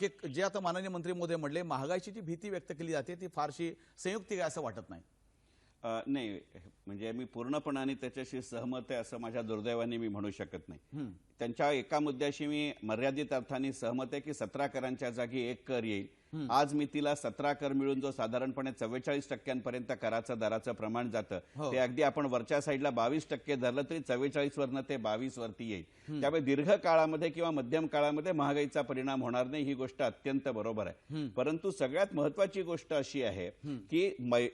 की जे आता माननीय मंत्री महोदय म्हणले, महागाईची जी भीती व्यक्त केली जाते ती फारशी संयुक्तिक आहे असं वाटत नाही? नाही, म्हणजे मी पूर्णपणाने त्याच्याशी सहमत आहे असं माझ्या दुर्दैवाने मी म्हणू शकत नाही. त्यांच्या एका मुद्द्याशी मी मर्यादित अर्थाने सहमत आहे की 17 करांच्या जागी 1 कर येईल. आज मी तिला 17 कर मिळून जो साधारणपणे 44% कराचं दराचं प्रमाण जातं ते अगदी आपण वरच्या साईडला 22% धरलं तरी 44 वरनं ते 22 वरती येईल. त्यामुळे दीर्घ काळामध्ये किंवा मध्यम काळामध्ये महागाईचा परिणाम होणार नाही, ही गोष्ट अत्यंत बरोबर आहे. परंतु सगळ्यात महत्वाची गोष्ट अशी आहे की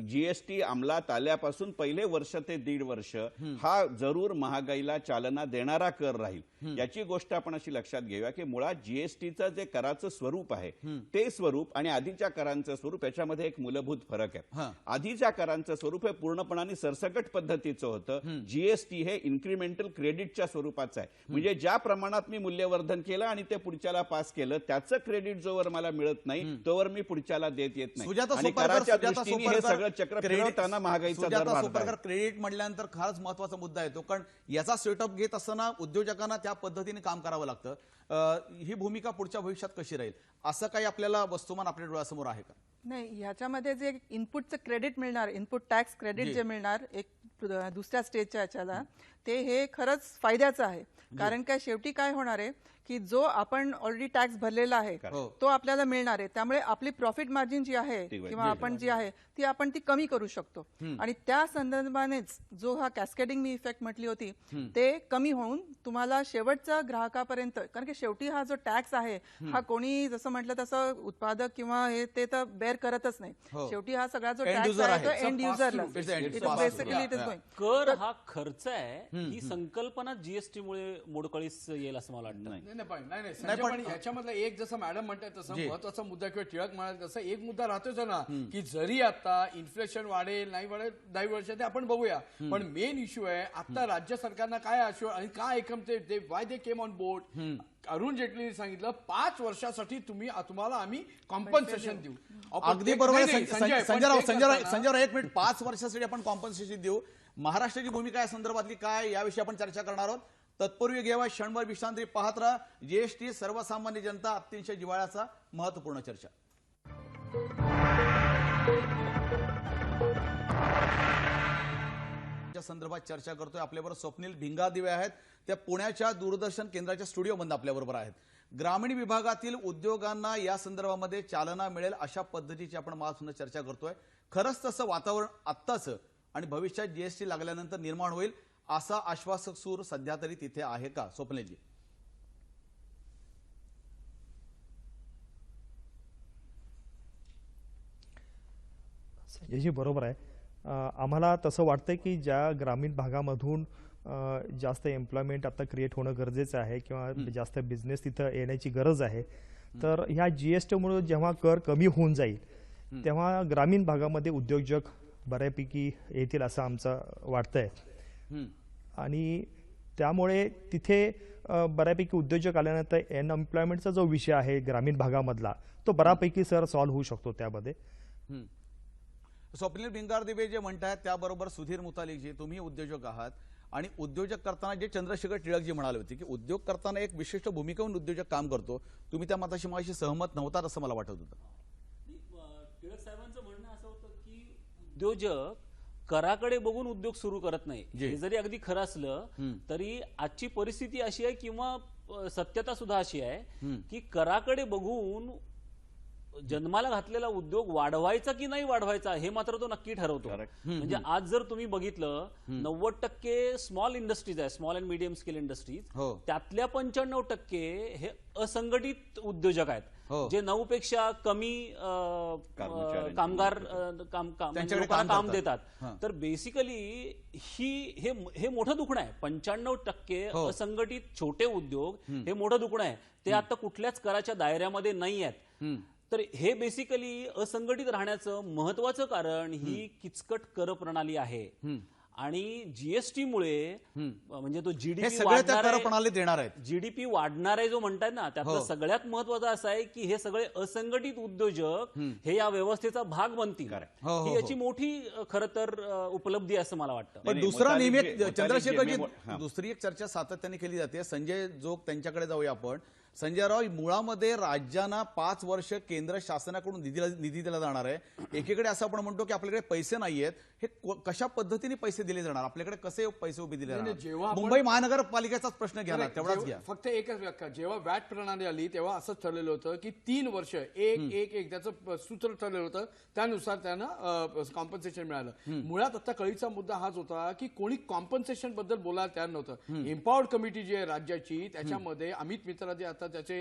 जीएसटी अंमलात आल्यापासून पहिले वर्ष ते 1.5 वर्ष हा जरूर महागाईला चालना देणारा कर राहील. याची गोष्ट आपण अशी लक्षात घेऊया की मुळात जीएसटीचं जे कराचं स्वरूप आहे ते स्वरूप आणि आधीच्या करांचं स्वरूप याच्यामध्ये एक मूलभूत फरक आहे. आधीच्या करांचं स्वरूप हे पूर्णपणाने सरसकट पद्धतीचं होतं. जीएसटी हे इन्क्रिमेंटल क्रेडिटच्या स्वरूपाचं आहे. म्हणजे ज्या प्रमाणात मी मूल्यवर्धन केलं आणि ते पुढच्याला पास केलं त्याचं क्रेडिट जोवर मला मिळत नाही तोवर मी पुढच्याला देत येत नाही. आणि कराच्या दृष्टीने हे सगळं चक्र फिरवताना महागाईचा दर वाढतो. क्रेडिट म्हटल्यानंतर फारच महत्वाचा मुद्दा येतो, कारण याचा सेटअप घेत असताना उद्योजकांना त्या पद्धतीने काम करावं लागतं. ही भूमिका पुढच्या भविष्यात कशी राहील असं काही आपल्याला वस्तुमान आपल्या डोळ्यासमोर आहे का? नाही, ह्याच्यामध्ये जे इनपुटचं क्रेडिट मिळणार, इनपुट टॅक्स क्रेडिट जे मिळणार एक दुसऱ्या स्टेजच्या याच्याला, ते हे खरंच फायद्याचं आहे. कारण काय शेवटी काय होणार आहे की जो आपण ऑलरेडी टॅक्स भरलेला आहे तो आपल्याला मिळणार आहे. त्यामुळे आपली प्रॉफिट मार्जिन जी आहे किंवा आपण जी आहे ती आपण ती कमी करू शकतो. आणि त्या संदर्भानेच जो हा कॅस्केडिंग मी इफेक्ट म्हटली होती ते कमी होऊन तुम्हाला शेवटच्या ग्राहकापर्यंत, कारण की शेवटी हा जो टॅक्स आहे हा कोणी जसं म्हटलं तसं उत्पादक किंवा हे ते तर बेअर करतच नाही. शेवटी हा सगळा जो टॅक्स आहे तो एंड युजरला बेसिकली इट इज गोइंग. कर हा खर्च आहे, ही संकल्पना जीएसटी मुळे मोडकळीस येईल असं मला वाटतं. नाही संजय, पण ह्याच्यामधला एक जसं मॅडम म्हणतात तसं महत्वाचा मुद्दा किंवा टिळक म्हणाल तसं एक मुद्दा राहतोच ना की जरी आता इन्फ्लेशन वाढेल नाही वाढेल 10 वर्ष ते आपण बघूया, पण मेन इश्यू आहे आता राज्य सरकारना काय आश्वासन आणि काय एकम ते why they came on board. Arun जेटलीने सांगितलं 5 वर्षासाठी तुम्हाला आम्ही कॉम्पन्सेशन देऊ. अगदी बरोबर आहे. संजयराव एक मिनिट, 5 वर्षासाठी आपण कॉम्पन्सेशन देऊ. महाराष्ट्राची भूमिका या संदर्भातली काय, याविषयी आपण चर्चा करणार आहोत. तत्पूर्वी घ्यावा क्षणभर विश्रांती. पाहत राहा जीएसटी सर्वसामान्य जनता अत्यंत जिव्हाळ्याचा महत्वपूर्ण चर्चा. संदर्भात चर्चा करतोय. आपल्याबरोबर स्वप्नील भिंगादिवे आहेत, त्या पुण्याच्या दूरदर्शन केंद्राच्या स्टुडिओमध्ये आपल्याबरोबर आहेत. ग्रामीण विभागातील उद्योगांना या संदर्भामध्ये चालना मिळेल अशा पद्धतीची आपण महासुंदर चर्चा करतोय. खरंच तसं वातावरण आत्ताच आणि भविष्यात जीएसटी लागल्यानंतर निर्माण होईल असा आश्वासक सूर सध्या तरी तिथे आहे का, स्वप्नीलजी? संजयजी बरोबर आहे. आम्हाला तसं वाटतंय की ज्या ग्रामीण भागामधून जास्त एम्प्लॉयमेंट आता क्रिएट होणं गरजेचं आहे किंवा जास्त बिझनेस तिथं येण्याची गरज आहे, तर ह्या जीएसटीमुळे जेव्हा कर कमी होऊन जाईल तेव्हा ग्रामीण भागामध्ये उद्योजक बऱ्यापैकी येतील असं आमचं वाटतंय. आणि त्यामुळे तिथे बऱ्यापैकी उद्योजक आल्यानंतर अनएम्प्लॉयमेंटचा जो विषय आहे ग्रामीण भागामधला तो बऱ्यापैकी सॉल्व्ह होऊ शकतो त्यामध्ये. स्वप्नील भिंगारदिवे जे म्हणतायत त्याबरोबर सुधीर मुतालिकजी, तुम्ही उद्योजक आहात आणि उद्योजक करताना जे चंद्रशेखर टिळकजी म्हणाले होते की उद्योग करताना एक विशिष्ट भूमिकेहून उद्योजक काम करतो, तुम्ही त्या मताशी माझ्याशी सहमत नव्हतात असं मला वाटत होतं. टिळक साहेबांचं म्हणणं असं होतं की उद्योजक कराकडे बघून उद्योग सुरू करत नाही. हे जरी अगदी खरं असलं तरी आजची परिस्थिती अशी आहे किंवा सत्यता सुद्धा अशी आहे की कराकडे बघून जन्माला घातलेला उद्योग वाढवायचा की नाही वाढवायचा हे मात्र तो नक्की ठरवतो. म्हणजे आज जर तुम्ही बघितलं 90% स्मॉल इंडस्ट्रीज आहे, small and medium scale industries, त्यातल्या 95% हे असंघटित उद्योजक आहेत जे 9 पेक्षा कमी कामगार काम देतात. तर बेसिकली हे मोठं दुखणं आहे. 95% असंघटित छोटे उद्योग हे मोठं दुखणं आहे. ते आता कुठल्याच कराच्या दायऱ्यामध्ये नाही आहेत. तर हे बेसिकली असंघटित राहण्याचं महत्वाचं कारण ही किचकट कर प्रणाली आहे. आणि जीएसटी मुळे म्हणजे तो जीडीपी वाढणार आहे जो म्हणतायत ना, त्यातलं सगळ्यात महत्वाचं असं आहे की हे सगळे असंघटित उद्योजक हे या व्यवस्थेचा भाग बनतील. ही याची मोठी खरं तर उपलब्धी असं मला वाटतं. पण दुसरा नियमित चंद्रशेखरजी, दुसरी एक चर्चा सातत्याने केली जाते. संजय जोग त्यांच्याकडे जाऊया आपण. संजयराव, मुळामध्ये राज्यांना 5 वर्ष केंद्र शासनाकडून निधी दिला जाणार आहे. एकीकडे असं आपण म्हणतो की आपल्याकडे पैसे नाहीयेत, हे कशा पद्धतीने पैसे दिले जाणार, आपल्याकडे कसे पैसे उभे दिले जाणार? मुंबई महानगरपालिकेचाच प्रश्न घ्या ना, तेवढाच घ्या. फक्त एकच व्याख्या, जेव्हा वॅट प्रणाली आली तेव्हा असंच ठरलेलं होतं की 3 वर्ष एक त्याचं सूत्र ठरलेलं होतं, त्यानुसार त्यांना कॉम्पन्सेशन मिळालं. मुळात आता कळीचा मुद्दा हाच होता की कोणी कॉम्पन्सेशन बद्दल बोलायला तयार नव्हतं. एम्पॉवर्ड कमिटी जी आहे राज्याची, त्याच्यामध्ये अमित मित्रा जे आता त्याचे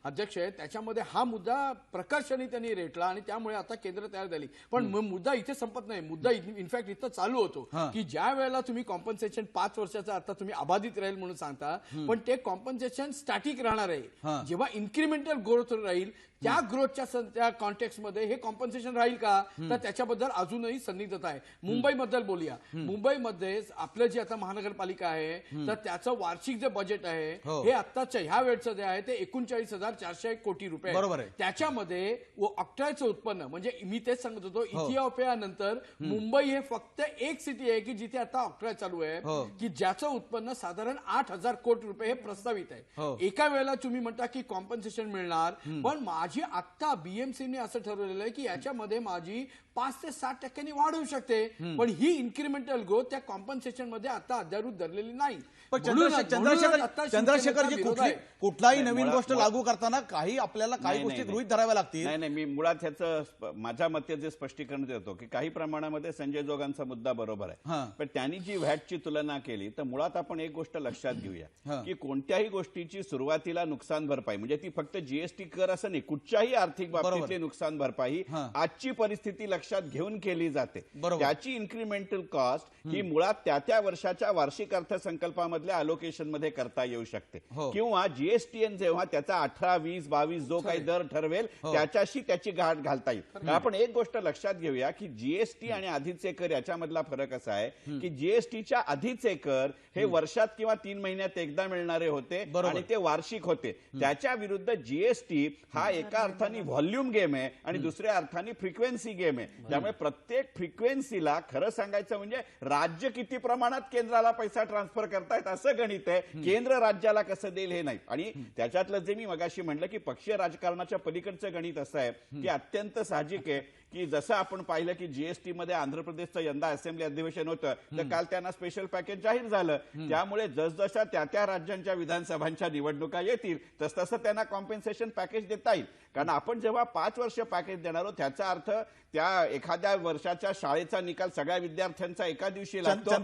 अध्यक्ष आहेत, त्याच्यामध्ये हा मुद्दा प्रकर्षाने त्यांनी रेटला आणि त्यामुळे आता केंद्र तयार झाली. पण मुद्दा इथे संपत नाही. मुद्दा इनफॅक्ट इथं चालू होतो की ज्या वेळेला तुम्ही कॉम्पन्सेशन 5 वर्षाचं आता तुम्ही अबाधित राहील म्हणून सांगता, पण ते कॉम्पन्सेशन स्टॅटिक राहणार आहे. जेव्हा इन्क्रिमेंटल ग्रोथ राहील त्या ग्रोथच्या कॉन्टेक्स्ट मध्ये हे कॉम्पन्सेशन राहील का, तर त्याच्याबद्दल अजूनही संदिग्धता आहे. मुंबईबद्दल बोलूया. मुंबईमध्ये आपलं जे आता महानगरपालिका आहे तर त्याचं वार्षिक जे बजेट आहे हे आत्ताच्या ह्या वेळचं जे आहे ते 39,400 कोटी रुपये. बरोबर आहे. त्याच्यामध्ये ऑक्ट्रायचं उत्पन्न म्हणजे मी तेच सांगत होतो, इथिओपिया नंतर मुंबई हे फक्त एक सिटी आहे की जिथे आता ऑक्ट्राय चालू आहे की ज्याचं उत्पन्न साधारण 8,000 कोटी रुपये हे प्रस्तावित आहे. एका वेळेला तुम्ही म्हणता की कॉम्पन्सेशन मिळणार, पण माझी आता बीएमसीने असं ठरवलेलं आहे की याच्यामध्ये माझी 5 ते 60% वाढ होऊ शकते. पण ही इन्क्रिमेंटल ग्रोथ त्या कॉम्पन्सेशन मध्ये आता अद्यावत धरलेली नाही. पण म्हणूनच आता चंद्रशेखरजी शिवसेनेचा विरोध कुठलाही नाही, नवीन गोष्ट लागू करताना आपल्याला काही नाही, गोष्टी नाही, गृहीत धराव्या लागतील. नाही मी मुळात ह्याचं माझ्या मते जे स्पष्टीकरण देतो की काही प्रमाणामध्ये संजय जोगांचा मुद्दा बरोबर आहे, पण त्यांनी जी व्हॅटची तुलना केली तर मुळात आपण एक गोष्ट लक्षात घेऊया की कोणत्याही गोष्टीची सुरुवातीला नुकसान भरपाई म्हणजे ती फक्त जीएसटी कर असं नाही, कुठच्याही आर्थिक बाबतीतली नुकसान भरपाई आजची परिस्थिती लक्षात घेऊन केली जाते. त्याची इन्क्रिमेंटल कॉस्ट ही मुळात त्या वर्षाच्या वार्षिक अर्थसंकल्पामधल्या अलोकेशन मध्ये करता येऊ शकते किंवा जीएसटीएन जेव्हा त्याचा 18, 20, 22 जो काही दर ठरवेल त्याच्याशी त्याची गाठ घालता येईल. आपण एक गोष्ट लक्षात घेऊया की जीएसटी आणि आधीचे कर याच्यामधला फरक असा आहे की जीएसटीच्या आधीचे कर हे वर्षात किंवा 3 महिन्यात एकदा मिळणारे होते आणि ते वार्षिक होते. त्याच्या विरुद्ध जीएसटी हा एका अर्थाने व्हॉल्यूम गेम आहे आणि दुसऱ्या अर्थाने फ्रिक्वेन्सी गेम आहे. त्यामुळे प्रत्येक फ्रिक्वेन्सीला खरं सांगायचं म्हणजे राज्य किती प्रमाणात केंद्राला पैसा ट्रान्सफर करतायत असं गणित आहे, केंद्र राज्याला कसं देईल हे नाही. आणि त्याच्यातलं जे मी मगाशी म्हटलं की पक्षीय राजकारणाच्या पलीकडचं गणित असं आहे की अत्यंत साहजिक आहे की जसं आपण पाहिलं की जीएसटी मध्ये आंध्र प्रदेशचं यंदा असेंब्ली अधिवेशन होतं तर काल त्यांना स्पेशल पॅकेज जाहीर झालं. त्यामुळे जसजशा त्या राज्यांच्या विधानसभांच्या निवडणुका येतील तसतसं त्यांना कॉम्पेन्सेशन पॅकेज देता येईल. कारण आपण जेव्हा 5 वर्ष पॅकेज देणार आहोत त्याचा अर्थ त्या एखाद्या वर्षाच्या शाळेचा निकाल सगळ्या विद्यार्थ्यांचा एका दिवशी लागतो.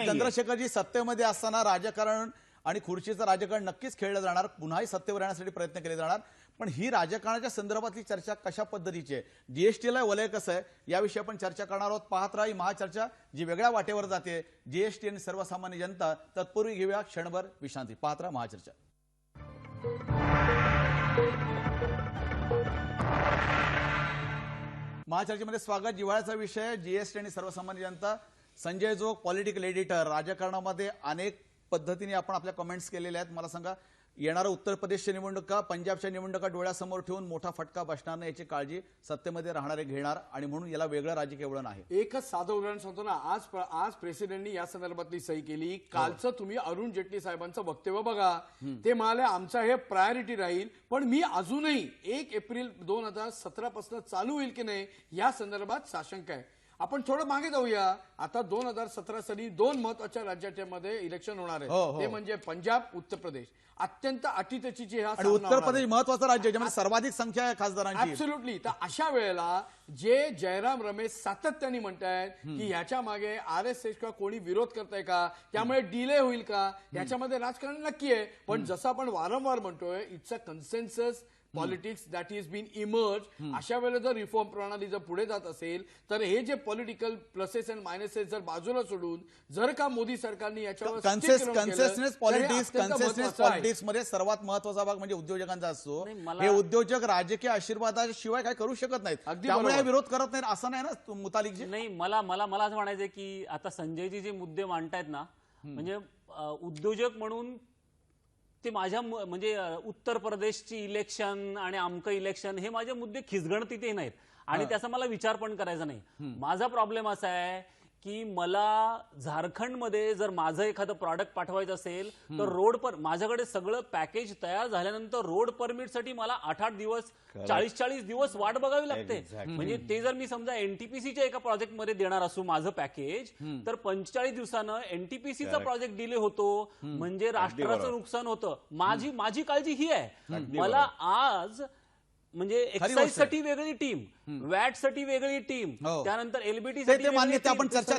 चंद्रशेखरजी सत्तेमध्ये असताना राजकारण आणि खुर्चीचं राजकारण नक्कीच खेळलं जाणार, पुन्हाही सत्तेवर येण्यासाठी प्रयत्न केले जाणार. पण ही राजकारणाच्या संदर्भातली चर्चा कशा पद्धतीची आहे, जीएसटीला वलय कसं आहे याविषयी आपण चर्चा करणार आहोत. पाहत राहा ही महाचर्चा जी वेगळ्या वाटेवर जाते, जीएसटी आणि सर्वसामान्य जनता. तत्पूर्वी घेऊया क्षणभर विश्रांती. पाहत राहा महाचर्चा. महाचर्चेमध्ये स्वागत. जिव्हाळ्याचा विषय जीएसटी आणि सर्वसामान्य जनता. संजय जोग, पॉलिटिकल एडिटर. राजकारणामध्ये अनेक पद्धतीने आपण आपल्या कमेंट्स केलेल्या आहेत. मला सांगा, येणाऱ्या उत्तर प्रदेशच्या निवडणुका, पंजाबच्या निवडणुका डोळ्यासमोर ठेवून मोठा फटका बसणार नाही याची काळजी सत्तेमध्ये राहणारे घेणार आणि म्हणून याला वेगळं राजकीय वळण आहे. एकच साधं उदाहरण सांगतो ना, आज प्रेसिडेंटनी या संदर्भातली सही केली. कालचं तुम्ही अरुण जेटली साहेबांचं वक्तव्य बघा, ते म्हणाले आमचा हे प्रायोरिटी राहील. पण मी अजूनही 1 एप्रिल 2017 पासून चालू होईल की नाही या संदर्भात साशंक आहे. आपण थोडं मागे जाऊया. आता 2017 साली 2 महत्वाच्या राज्यामध्ये इलेक्शन होणार आहे, ते म्हणजे पंजाब, उत्तर प्रदेश. अत्यंत अटीतटीची आणि उत्तर प्रदेश महत्वाचं राज्य ज्यामध्ये सर्वाधिक संख्या आहे खासदारांची. ऍब्सोल्युटली. तर अशा वेळेला जे जयराम रमेश सातत्याने म्हणतायत की ह्याच्या मागे RSS किंवा कोणी विरोध करताय का, त्यामुळे डिले होईल का, याच्यामध्ये राजकारण नक्की आहे. पण जसं आपण वारंवार म्हणतोय, it's a consensus politics that is been emerge. अशा वेळेला जर रिफॉर्म प्रणाली जर पुढे जात असेल तर हे जे पॉलिटिकल प्लसेस अँड मायनसेस जर बाजूला सोडून जर का मोदी सरकारने याच्यावर कन्सेसनेस पॉलिटिक्स मध्ये सर्वात महत्वाचा भाग म्हणजे उद्योजकांचा असतो. हे उद्योजक राजकीय आशीर्वादाशिवाय काय करू शकत नाहीत, त्यामुळे विरोध करत नाहीत असं नाही ना मुतालिकजी. नाही, मला असं म्हणायचंय की आता संजयजी जे मुद्दे मांडतायत ना, म्हणजे उद्योजक म्हणून ते माझ्या म्हणजे उत्तर प्रदेशची इलेक्शन आणि आमकं इलेक्शन हे माझे मुद्दे खिसगणतीतही नाहीत आणि त्याचा मला विचार पण करायचा नाही. माझा प्रॉब्लेम असा आहे की मला झारखंडमध्ये जर माझं एखादं प्रॉडक्ट पाठवायचं असेल तर रोड पर माझ्याकडे सगळं पॅकेज तयार झाल्यानंतर रोड परमिटसाठी मला 8-8 दिवस 40-40 दिवस वाट बघावी लागते. म्हणजे ते जर मी समजा एनटीपीसीच्या एका प्रोजेक्टमध्ये देणार असू माझं पॅकेज, तर 45 दिवसानं एनटीपीसीचा प्रोजेक्ट डिले होतो, म्हणजे राष्ट्राचं नुकसान होतं. माझी काळजी ही आहे. मला आज म्हणजे एक्साईज साठी वेगळी टीम, वॅट साठी वेगळी टीम, त्यानंतर एलबीटी साठी आपण चर्चा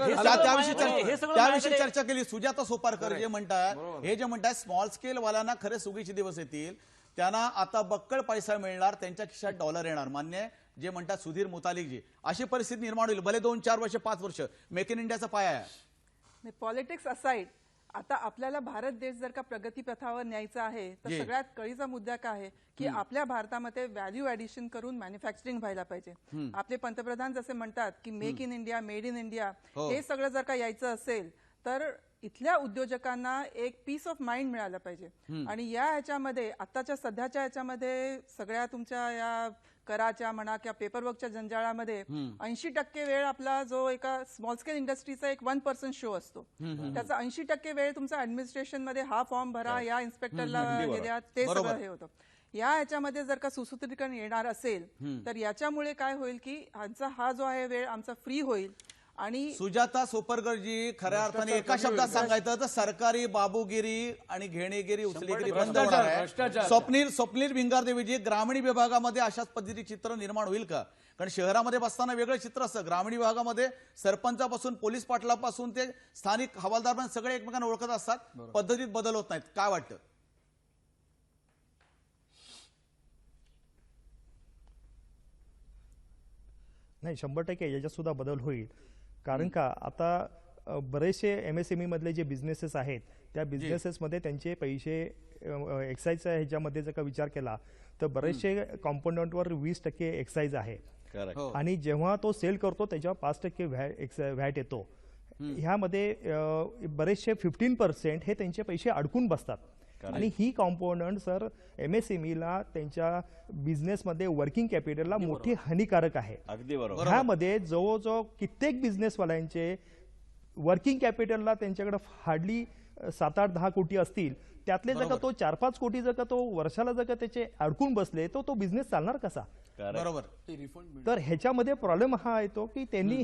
केली. सुजाता सोपारकर जे म्हणतात स्मॉल स्केल वाल्यांना खरे सुगीचे दिवस येतील, त्यांना आता बक्कळ पैसा मिळणार, त्यांच्या खिशात डॉलर येणार. मान्य जे म्हणतात सुधीर मुतालिकजी, अशी परिस्थिती निर्माण होईल. भले 2-4 वर्ष 5 वर्ष मेक इन इंडियाचा पाया आहे. पॉलिटिक्स असाइड, आता आपल्याला भारत देश जर का प्रगती पथावर न्यायचा आहे तर सगळ्यात कळीचा मुद्दा काय आहे की आपल्या भारतामध्ये व्हॅल्यू ऍडिशन करून मॅन्युफॅक्चरिंग व्हायला पाहिजे. आपले पंतप्रधान जसे म्हणतात की make in India, made in India, हे सगळं जर का यायचं असेल तर इथल्या उद्योजकांना एक पीस ऑफ माइंड मिळालं पाहिजे. आणि या ह्याच्यामध्ये आताच्या सध्याच्या ह्याच्यामध्ये सगळ्या तुमच्या या कराच्या म्हणा किंवा पेपरवर्कच्या जंजाळामध्ये 80% वेळ आपला जो एका स्मॉल स्केल इंडस्ट्रीचा एक 1% शो असतो, त्याचा 80% वेळ तुमचा ऍडमिनिस्ट्रेशन मध्ये हा फॉर्म भरा, या इन्स्पेक्टरला हे द्या, ते सगळं हे होतं. या ह्याच्यामध्ये जर का सुसूत्रीकरण येणार असेल तर याच्यामुळे काय होईल की हा जो आहे वेळ आमचा फ्री होईल आणि सुजाता सोपरकरजी खऱ्या अर्थाने एका शब्दात सांगायचं तर सरकारी बाबूगिरी आणि घेणेगिरी उचलेगिरी बंद होणार आहे. भ्रष्टाचार. स्वप्नील भिंगारदेवीजी, ग्रामीण विभागामध्ये अशाच पद्धतीचे चित्र निर्माण होईल का? कारण शहरामध्ये बसताना वेगळं चित्र असतं, ग्रामीण विभागामध्ये सरपंचापासून पोलीस पाटलापासून ते स्थानिक हवालदार सगळे एकमेकांना ओळखत असतात, पद्धतीत बदल होत नाहीत. काय वाटतं? नाही, 100% याच्यात सुद्धा बदल होईल. कारण का आता बरेचसे MSME मधले जे बिझनेसेस आहेत त्या बिझनेसेसमध्ये त्यांचे पैसे एक्साईजचा ह्याच्यामध्ये जर का विचार केला तर बरेचसे कॉम्पोनंटवर 20% एक्साईज आहे. आणि जेव्हा तो सेल करतो त्याच्यावर 5% व्हॅट येतो. ह्यामध्ये बरेचसे 15% हे त्यांचे पैसे अडकून बसतात. आणि ही कॉम्पोनंट सर MSMEला त्यांच्या बिझनेसमध्ये वर्किंग कॅपिटलला मोठी हानिकारक आहे. अगदी बरोबर. ह्यामध्ये जवळजवळ कित्येक बिझनेसवाल्यांचे वर्किंग कॅपिटलला त्यांच्याकडे हार्डली 7-8-10 कोटी असतील, त्यातले जर का तो 4-5 कोटी जर का तो वर्षाला जर का त्याचे अडकून बसले तर तो बिझनेस चालणार कसा? बरोबर. तर ह्याच्यामध्ये प्रॉब्लेम हा येतो की त्यांनी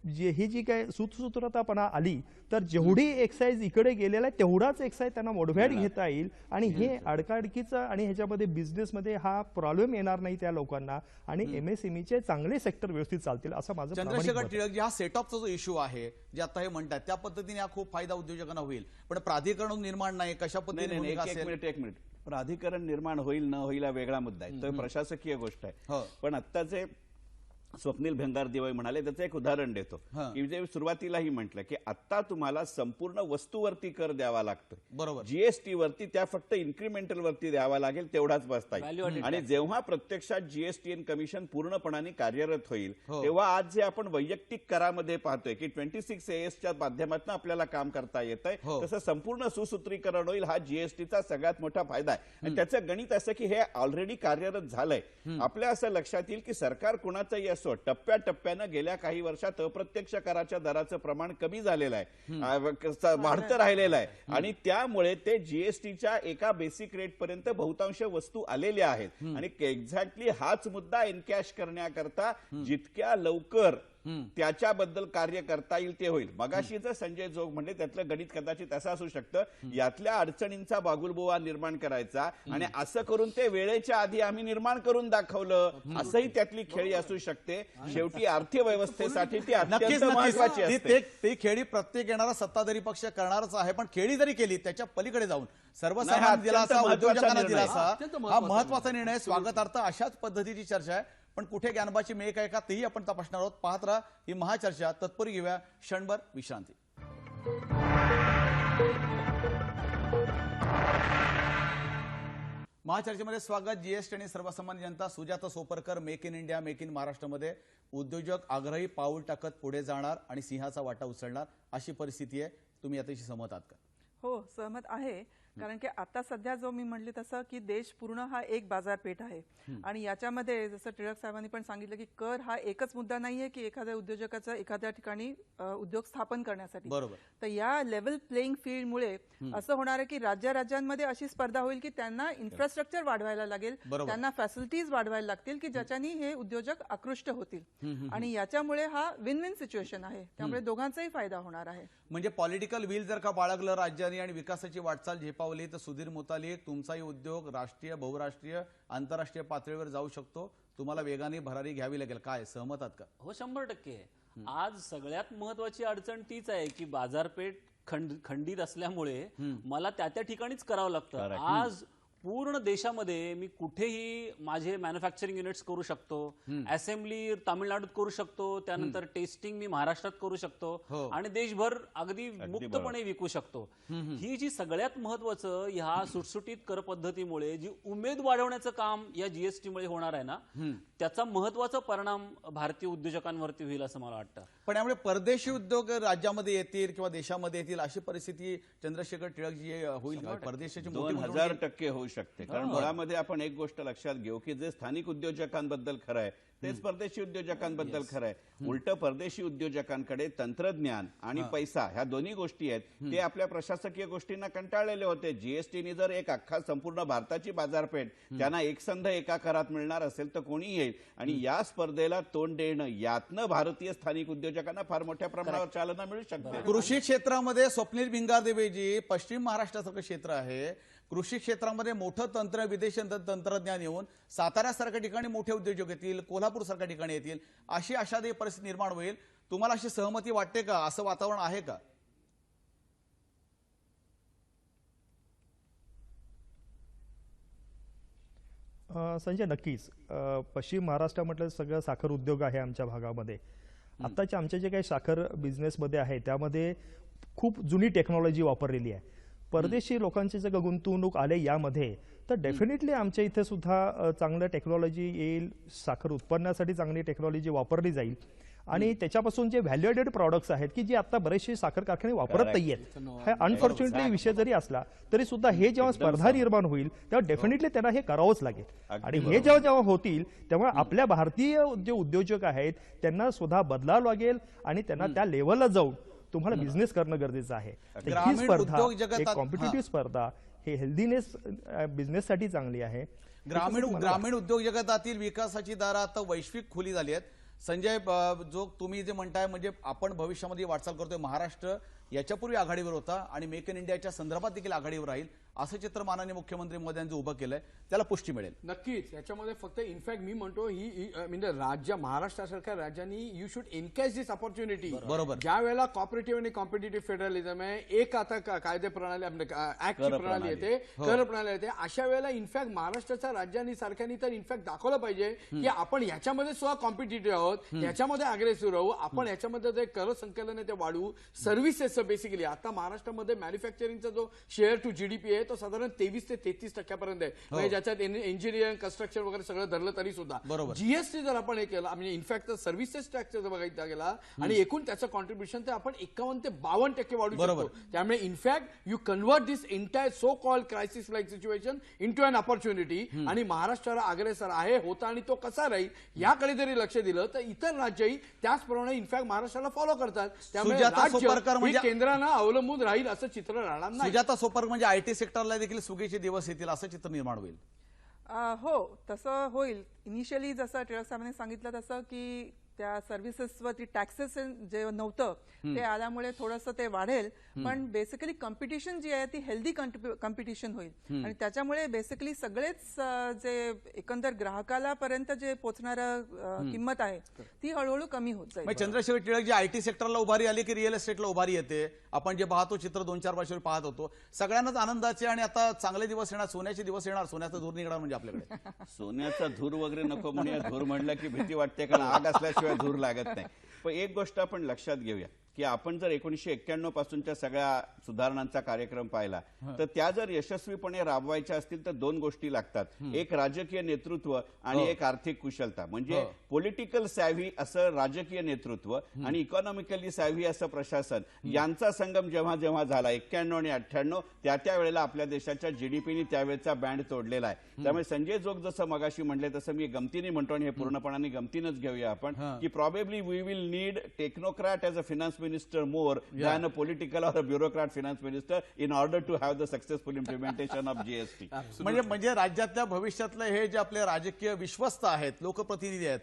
ही जी काय सुसूत्रतापणा आली तर जेवढी एक्साईज इकडे गेलेला आहे तेवढाच एक्साईज त्यांना मोडव्यात घेता येईल आणि हे अडकाडकीचं आणि ह्याच्यामध्ये बिझनेसमध्ये हा प्रॉब्लेम येणार नाही त्या लोकांना आणि MSMEचे चांगले सेक्टर व्यवस्थित चालतील असं माझं प्रामाणिक चंद्रशेखर मत आहे. टिळक, हा सेटअपचा जो इश्यू आहे जे आता हे म्हणतात त्या पद्धतीने हा खूप फायदा उद्योजकांना होईल, पण प्राधिकरण निर्माण नाही, कशा पद्धतीने भूमिका असेल? एक मिनिट. प्राधिकरण निर्माण होईल न होईल हा वेगळा मुद्दा आहे, तो प्रशासकीय गोष्ट आहे. पण आता जे स्वप्नील भिंगारदेवी म्हणाले त्याचं एक उदाहरण देतो की जे सुरुवातीलाही म्हटलं की आता तुम्हाला संपूर्ण वस्तूवरती कर द्यावा लागतोय. बरोबर. जीएसटी वरती त्या फक्त इन्क्रिमेंटल वरती द्यावा लागेल, तेवढाच बसता येईल. आणि जेव्हा प्रत्यक्षात जीएसटीएन कमिशन पूर्णपणाने कार्यरत होईल तेव्हा आज जे आपण वैयक्तिक करामध्ये पाहतोय की 26 ASच्या माध्यमातून आपल्याला काम करता येत आहे, तसं संपूर्ण सुसूत्रीकरण होईल. हा जीएसटीचा सगळ्यात मोठा फायदा आहे. आणि त्याचं गणित असं की हे ऑलरेडी कार्यरत झालंय. आपल्या असं लक्षात येईल की सरकार कुणाचंही असो टप्प्याटप्प्यानं गेल्या काही वर्षात अप्रत्यक्ष कराच्या दराचं प्रमाण कमी झालेलं आहे, वाढतं राहिलेलं आहे. आणि त्यामुळे ते जीएसटीच्या एका बेसिक रेट पर्यंत बहुतांश वस्तू आलेल्या आहेत. आणि एक्झॅक्टली हाच मुद्दा एनकॅश करण्याकरता जितक्या लवकर त्याच्याबद्दल कार्य करता येईल ते होईल. मगाशी जर संजय जोग म्हणले त्यातलं गणित कदाचित असं असू शकतं, यातल्या अडचणींचा बागुलबुवा निर्माण करायचा आणि असं करून ते वेळेच्या आधी आम्ही निर्माण करून दाखवलं, असंही त्यातली खेळी असू शकते. शेवटी अर्थव्यवस्थेसाठी ती अत्यंत महत्वाची असते. ती खेळी प्रत्येक येणारा सत्ताधारी पक्ष करणारच आहे, पण खेळी जरी केली त्याच्या पलीकडे जाऊन सर्वसामान्य दिलासा, उद्योजकांना दिलासा, हा महत्वाचा निर्णय, स्वागतार्थ अशाच पद्धतीची चर्चा आहे. पण कुठे ज्ञानबाची मेघ आहे का तेही आपण तपासणार आहोत. पाहत राहा ही महाचर्चा. तत्पूर्वी घेऊया क्षणभर विश्रांती. महाचर्चेमध्ये स्वागत. जीएसटी आणि सर्वसामान्य जनता. Sujata Soparkar, make in India, make in महाराष्ट्रामध्ये उद्योजक आग्रही पाऊल टाकत पुढे जाणार आणि सिंहाचा वाटा उचलणार अशी परिस्थिती आहे. तुम्ही याच्याशी सहमत आहात का? हो, सहमत आहे. कारण की आता सध्या जो मी म्हटले तसं की देश पूर्ण हा एक बाजारपेठ आहे आणि याच्यामध्ये जसं टिळक साहेबांनी पण सांगितलं की कर हा एकच मुद्दा नाहीये की एखाद्या उद्योजकाचा एखाद्या ठिकाणी उद्योग स्थापन करण्यासाठी. बरोबर. तर या लेवल प्लेइंग फील्डमुळे असं होणार आहे की राज्यांमध्ये अशी स्पर्धा होईल की त्यांना इन्फ्रास्ट्रक्चर वाढवायला लागेल, त्यांना फॅसिलिटीज वाढवायला लागतील की ज्याच्यानी हे उद्योजक आकृष्ट होतील आणि याच्यामुळे हा विन विन सिच्युएशन आहे. त्यामुळे दोघांचाही फायदा होणार आहे. म्हणजे पॉलिटिकल विल जर का बाळगलं राज्यांनी आणि विकासाची वाटचाल झेपावली तर सुधीर मुतालिक, तुमचाही उद्योग राष्ट्रीय, बहुराष्ट्रीय, आंतरराष्ट्रीय पातळीवर जाऊ शकतो. तुम्हाला वेगाने भरारी घ्यावी लागेल. काय सहमत आहात का? हो, 100%. आज सगळ्यात महत्वाची अडचण तीच आहे की बाजारपेठ खंडित असल्यामुळे मला त्या ठिकाणीच करावं लागतं. आज पूर्ण देशामध्ये मी कुठेही माझे मॅन्युफॅक्चरिंग युनिट्स करू शकतो, असेंब्ली तामिळनाडूत करू शकतो, त्यानंतर टेस्टिंग मी महाराष्ट्रात करू शकतो आणि देशभर अगदी मुक्तपणे विकू शकतो. ही जी सगळ्यात महत्वाचं ह्या सुटसुटीत कर पद्धतीमुळे जी उमेद वाढवण्याचं काम या जीएसटी मुळे होणार आहे ना, त्याचा महत्वाचा परिणाम भारतीय उद्योजकांवरती होईल असं मला वाटतं. पण यामुळे परदेशी उद्योग राज्यामध्ये येतील किंवा देशामध्ये येतील अशी परिस्थिती चंद्रशेखर टिळकजी होईल का? परदेशाची 2000% होऊ शकते. कारण मुळामध्ये आपण एक गोष्ट लक्षात घेऊ की जे स्थानिक उद्योजकांबद्दल खरं आहे तेच परदेशी उद्योजकांबद्दल खरं आहे. उलट परदेशी उद्योजकांकडे तंत्रज्ञान आणि पैसा ह्या दोन्ही गोष्टी आहेत. ते आपल्या प्रशासकीय गोष्टींना कंटाळलेले होते. जीएसटीने जर एक अख्खा संपूर्ण भारताची बाजारपेठ त्यांना एकसंध एका करात मिळणार असेल तर कोणी येईल. आणि या स्पर्धेला तोंड देणं, यातनं भारतीय स्थानिक उद्योजकांना फार मोठ्या प्रमाणावर चालना मिळू शकते. कृषी क्षेत्रामध्ये स्वप्नील भिंगारदेवेजी, पश्चिम महाराष्ट्रासारखं क्षेत्र आहे, कृषी क्षेत्रामध्ये मोठं तंत्र, विदेशी तंत्रज्ञान येऊन साताऱ्यासारख्या ठिकाणी मोठे उद्योजक येतील, कोल्हापूरसारख्या ठिकाणी येतील, अशी आशादायी परिस्थिती निर्माण होईल. तुम्हाला अशी सहमती वाटते का? असं वातावरण आहे का? संजय, नक्कीच. पश्चिम महाराष्ट्र म्हटलं सगळं साखर उद्योग आहे आमच्या भागामध्ये. आत्ताचे आमचे जे काही साखर बिझनेसमध्ये आहे त्यामध्ये खूप जुनी टेक्नॉलॉजी वापरलेली आहे. परदेशी लोकांची जर गुंतवणूक आले यामध्ये तर डेफिनेटली आमच्या इथे सुद्धा चांगलं टेक्नॉलॉजी येईल, साखर उत्पन्नासाठी चांगली टेक्नॉलॉजी वापरली जाईल आणि त्याच्यापासून जे व्हॅल्यू ॲडेड प्रॉडक्ट्स आहेत की जे आता बरेचसे साखर कारखाने वापरत नाहीयेत, हा अनफॉर्च्युनेटली विषय जरी असला तरी सुद्धा हे जेव्हा स्पर्धा निर्माण होईल तेव्हा डेफिनेटली त्यांना हे करावंच लागेल. आणि हे जेव्हा होतील तेव्हा आपल्या भारतीय जे उद्योजक आहेत त्यांना सुद्धा बदलावं लागेल आणि त्यांना त्या लेवलला जाऊन तुम्हाला बिझनेस करणं गरजेचं आहे. ही स्पर्धा, कॉम्पिटिटिव्ह स्पर्धा, हे हेल्दीनेस बिझनेससाठी चांगली आहे. ग्रामीण उद्योग जगतातील विकासाची दारं आता वैश्विक खुली झाली आहेत. संजय, जो तुम्ही जे म्हणताय म्हणजे आपण भविष्यामध्ये वाटचाल करतोय, महाराष्ट्र याच्यापूर्वी आघाडीवर होता आणि मेक इन इंडियाच्या संदर्भात देखील आघाडीवर राहील, असं चित्र माननीय मुख्यमंत्री मोदयांचं उभं केलंय, त्याला पुष्टी मिळेल. नक्कीच. याच्यामध्ये फक्त इनफॅक्ट मी म्हणतो ही म्हणजे राज्य, महाराष्ट्रासारख्या राज्यांनी यू शुड एनकॅच दिस ऑपॉर्च्युनिटी. बरोबर. ज्या वेळेला कॉपरेटिव्ह आणि कॉम्पिटिटिव्ह फेडरलिझम आहे, एक आता कायदे प्रणाली ऍक्टची प्रणाली येते, कर प्रणाली येते, अशा वेळेला इनफॅक्ट महाराष्ट्राच्या राज्यांनी सारख्यानी तर इनफॅक्ट दाखवलं पाहिजे की आपण ह्याच्यामध्ये सुद्धा कॉम्पिटिटिव्ह आहोत, ह्याच्यामध्ये अग्रेसिव्ह राहू, आपण ह्याच्यामध्ये जे कर संकलन आहे ते वाढवू. सर्व्हिसेस बेसिकली आता महाराष्ट्रामध्ये मॅन्युफॅक्चरिंगचा जो शेअर टू जीडीपी आहे तो साधारण 23 ते 33% आहे. म्हणजे ज्याच्यात इंजिनिअरिंग, कन्स्ट्रक्शन वगैरे सगळं धरलं तरी सुद्धा. जीएसटी जर आपण हे केलं, म्हणजे इनफॅक्ट सर्व्हिसेस टॅक्स जर बघितला गेला आणि एकूण त्याचं कॉन्ट्रीब्युशन ते आपण 51 ते 52% वाढू शकतो. त्यामुळे in fact you convert this entire so called crisis like situation into an opportunity. आणि महाराष्ट्राला अग्रेसर आहे, होता आणि तो कसा राहील याकडे जरी लक्ष दिलं तर इतर राज्यही त्याचप्रमाणे इनफॅक्ट महाराष्ट्राला फॉलो करतात. त्यामुळे केंद्रानं अवलंबून राहील असं चित्र राहणार नाही. सुजाता सोपरकर, म्हणजे आयटी सेक्टरला देखील सुगीचे दिवस येतील असं चित्र निर्माण होईल. हो, तसं होईल. इनिशियली जसं टिळक साहेबांनी सांगितलं तसं की त्या सर्व्हिसेसवरती टॅक्सेस जे नव्हतं ते आल्यामुळे थोडंसं ते वाढेल, पण बेसिकली कॉम्पिटिशन जी आहे ती हेल्दी कॉम्पिटिशन होईल आणि त्याच्यामुळे बेसिकली सगळेच जे एकंदर ग्राहकाला पर्यंत जे पोहोचणारं किंमत आहे ती हळूहळू कमी होत जाईल. चंद्रशेखर टिळक, जी आयटी सेक्टरला उभारी आली की रिअल एस्टेटला उभारी येते, आपण जे पाहतो चित्र 2-4 वर्षापूर्वी पाहत होतो, सगळ्यांनाच आनंदाचे आणि आता चांगले दिवस येणार, सोन्याचे दिवस येणार, सोन्याचा धूर निघणार. म्हणजे आपल्याकडे सोन्याचा धूर वगैरे नको म्हणूया. धूर म्हणलं की भीती वाटते, कारण आग असल्याशिवाय धूर लागत नाही. पण एक गोष्ट आपण लक्षात घेऊया की आपण जर 1991 पासूनच्या सगळ्या सुधारणांचा कार्यक्रम पाहिला तर त्या जर यशस्वीपणे राबवायच्या असतील तर 2 गोष्टी लागतात. एक राजकीय नेतृत्व आणि एक आर्थिक कुशलता. म्हणजे पॉलिटिकल सॅव्ही असं राजकीय नेतृत्व आणि इकॉनॉमिकली सॅव्ही असं प्रशासन, यांचा संगम जेव्हा जेव्हा झाला 91 आणि 98, त्या वेळेला आपल्या देशाच्या जीडीपीने त्यावेळेचा बँड तोडलेला आहे. त्यामुळे संजय जोग जसं मगाशी म्हणले तसं मी गमतीने म्हणतो, आणि हे पूर्णपणाने गमतीनच घेऊया आपण, की probably we will need technocrat as a finance minister more than a political or a bureaucrat finance minister in order to have the successful implementation of GST. म्हणजे राज्यातल्या भविष्यातलं हे जे आपले राजकीय विश्वस्त आहेत, लोकप्रतिनिधी आहेत,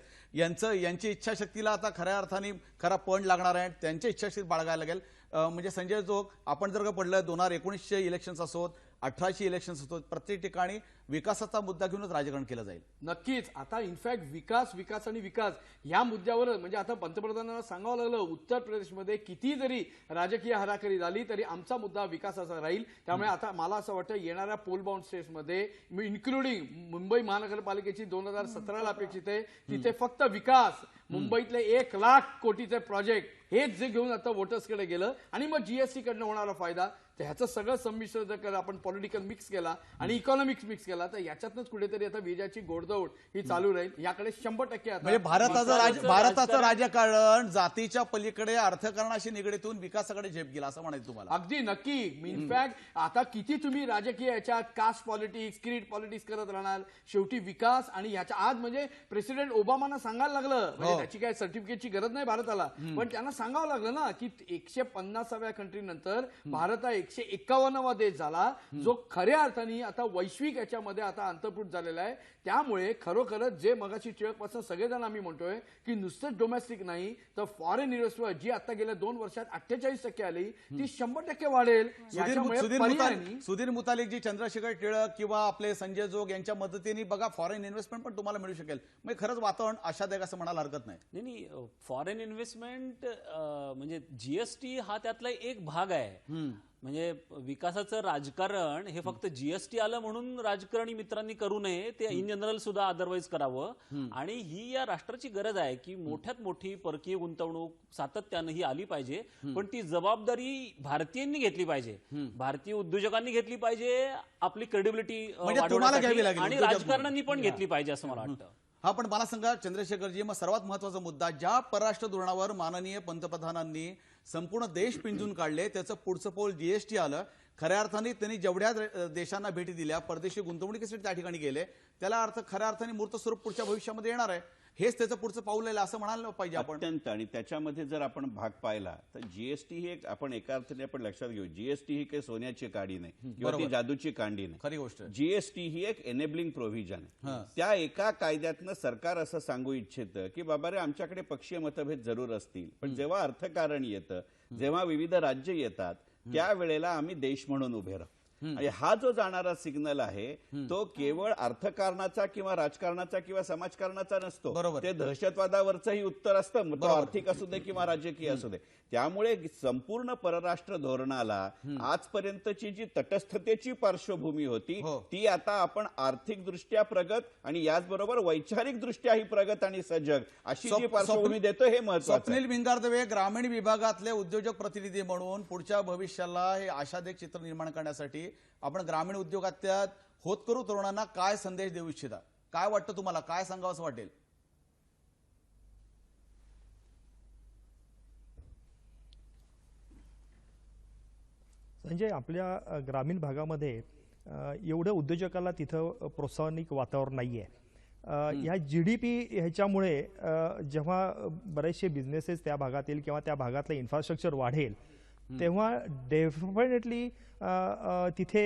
यांची इच्छाशक्तीला आता खऱ्या अर्थाने खरा पण लागणार आहे, त्यांच्या इच्छाशक्ती बाळगायला लागेल. म्हणजे संजय जोग, आपण जर का पडलं 2019 इलेक्शन्स असोत, 18 इलेक्शन्स असोत, प्रत्येक ठिकाणी विकासाचा मुद्दा घेऊनच राजकारण केलं जाईल. नक्कीच. आता इनफॅक्ट विकास आणि विकास या मुद्द्यावर म्हणजे आता पंतप्रधानांना सांगावं लागलं, उत्तर प्रदेशमध्ये किती जरी राजकीय हराखरी झाली तरी आमचा मुद्दा विकासाचा राहील. त्यामुळे आता मला असं वाटतं येणाऱ्या पोल बाउंड स्टेट्समध्ये इन्क्लुडिंग मुंबई महानगरपालिकेची 2017ला अपेक्षित आहे, तिथे फक्त विकास, मुंबईतले 1,00,000 कोटीचे प्रोजेक्ट हेच जे घेऊन आता वोटर्सकडे गेलं आणि मग जीएसटी कडनं होणारा फायदा तर ह्याचं सगळं संमिश्र जर का आपण पॉलिटिकल मिक्स केला आणि इकॉनॉमिक्स मिक्स केला तर याच्यातनंच कुठेतरी आता विजयाची घोडदौड ही चालू राहील. याकडे 100% आता म्हणजे भारताचं राजकारण जातीच्या पलीकडे अर्थकारणाशी निगडीत होऊन विकासाकडे झेप गेला असं म्हणायचं तुम्हाला? अगदी नक्की. इनफॅक्ट आता किती तुम्ही राजकीय याच्यात कास्ट पॉलिटिक्स क्रीड पॉलिटिक्स करत राहणार, शेवटी विकास. आणि ह्याच्या आज म्हणजे प्रेसिडेंट ओबामांना सांगायला लागलं, म्हणजे त्याची काय सर्टिफिकेटची गरज नाही भारताला, पण त्यांना सांगावं लागलं ना की 150व्या कंट्री नंतर भारत हा 151वा देश झाला जो खऱ्या अर्थाने आता वैश्विक याच्यामध्ये आता अंतर्भूत झालेला आहे. त्यामुळे खरोखरच जे मगाशी टिळकपासून सगळेजण आम्ही म्हणतोय की नुसतंच डोमेस्टिक नाही तर फॉरेन इन्व्हेस्टमेंट जी आता गेल्या 2 वर्षात 48% आली ती 100% वाढेल. सुधीर मुतालिक, चंद्रशेखर टिळक किंवा आपले संजय जोग यांच्या मदतीने बघा फॉरेन इन्व्हेस्टमेंट पण तुम्हाला मिळू शकेल. म्हणजे खरंच वातावरण आशादायक असं म्हणायला हरकत नाही. नाही, फॉरेन इन्व्हेस्टमेंट म्हणजे जीएसटी हा त्यातला एक भाग आहे. म्हणजे विकासाचं राजकारण हे फक्त जीएसटी आलं म्हणून राजकारणी मित्रांनी करू नये, ते इन जनरल सुद्धा अदरवाईज करावं. आणि ही या राष्ट्राची गरज आहे की मोठ्यात मोठी परकीय गुंतवणूक सातत्यानं ही आली पाहिजे, पण ती जबाबदारी भारतीयांनी घेतली पाहिजे, भारतीय उद्योजकांनी घेतली पाहिजे, आपली क्रेडिबिलिटी वाढवण्यासाठी, आणि राजकारण्यांनी पण घेतली पाहिजे असं मला वाटतं. हा, पण मला सांगा चंद्रशेखरजी, मग सर्वात महत्वाचा मुद्दा, ज्या परराष्ट्र धोरणावर माननीय पंतप्रधानांनी संपूर्ण देश पिंजून काढले त्याचं पुढचं पाऊल जीएसटी आलं. खऱ्या अर्थाने त्यांनी जेवढ्या देशांना भेटी दिल्या, परदेशी गुंतवणुकीसाठी त्या ठिकाणी गेले, त्याला अर्थ खऱ्या अर्थाने मूर्त स्वरूप पुढच्या भविष्यामध्ये येणार आहे. हेच त्याचं पुढचं पाऊल आहे असं म्हणायला पाहिजे आपण. अत्यंत. आणि त्याच्यामध्ये जर आपण भाग पाहिला तर जीएसटी ही एक आपण एका अर्थाने आपण लक्षात घेऊ, जीएसटी ही काही सोन्याची काडी नाही किंवा ती जादूची कांडी नाही. खरी गोष्ट. जीएसटी ही एक एनेबलिंग प्रोव्हिजन आहे. त्या एका कायद्यातनं सरकार असं सांगू इच्छितं की बाबा रे, आमच्याकडे पक्षीय मतभेद जरूर असतील, पण जेव्हा अर्थकारण येतं, जेव्हा विविध राज्य येतात, त्यावेळेला आम्ही देश म्हणून उभे राहू. आणि हा जो जाणारा सिग्नल आहे तो केवळ अर्थकारणाचा किंवा राजकारणाचा किंवा समाजकारणाचा नसतो. बरोबर. ते दहशतवादावरचंही उत्तर असतं, तो आर्थिक असू दे किंवा राजकीय असू दे. त्यामुळे संपूर्ण परराष्ट्र धोरणाला आजपर्यंतची जी तटस्थतेची पार्श्वभूमी होती ती आता आपण आर्थिकदृष्ट्या प्रगत आणि याचबरोबर वैचारिकदृष्ट्याही प्रगत आणि सजग अशी जी पार्श्वभूमी देतो हे महत्त्वाचं. स्वप्नील भिंगारदवे, ग्रामीण विभागातले उद्योजक प्रतिनिधी म्हणून पुढच्या भविष्याला हे आशादायक चित्र निर्माण करण्यासाठी आपण ग्रामीण उद्योगातल्या होतकरू तरुणांना काय संदेश देऊ इच्छिता? काय वाटतं तुम्हाला? काय सांगावं असं वाटेल? संजय, आपल्या ग्रामीण भागामध्ये एवढं उद्योजकाला तिथं प्रोत्साहनिक वातावरण नाही आहे. ह्या GDP ह्याच्यामुळे जेव्हा बरेचसे बिझनेसेस त्या भागातील किंवा त्या भागातलं इन्फ्रास्ट्रक्चर वाढेल तेव्हा डेफिनेटली तिथे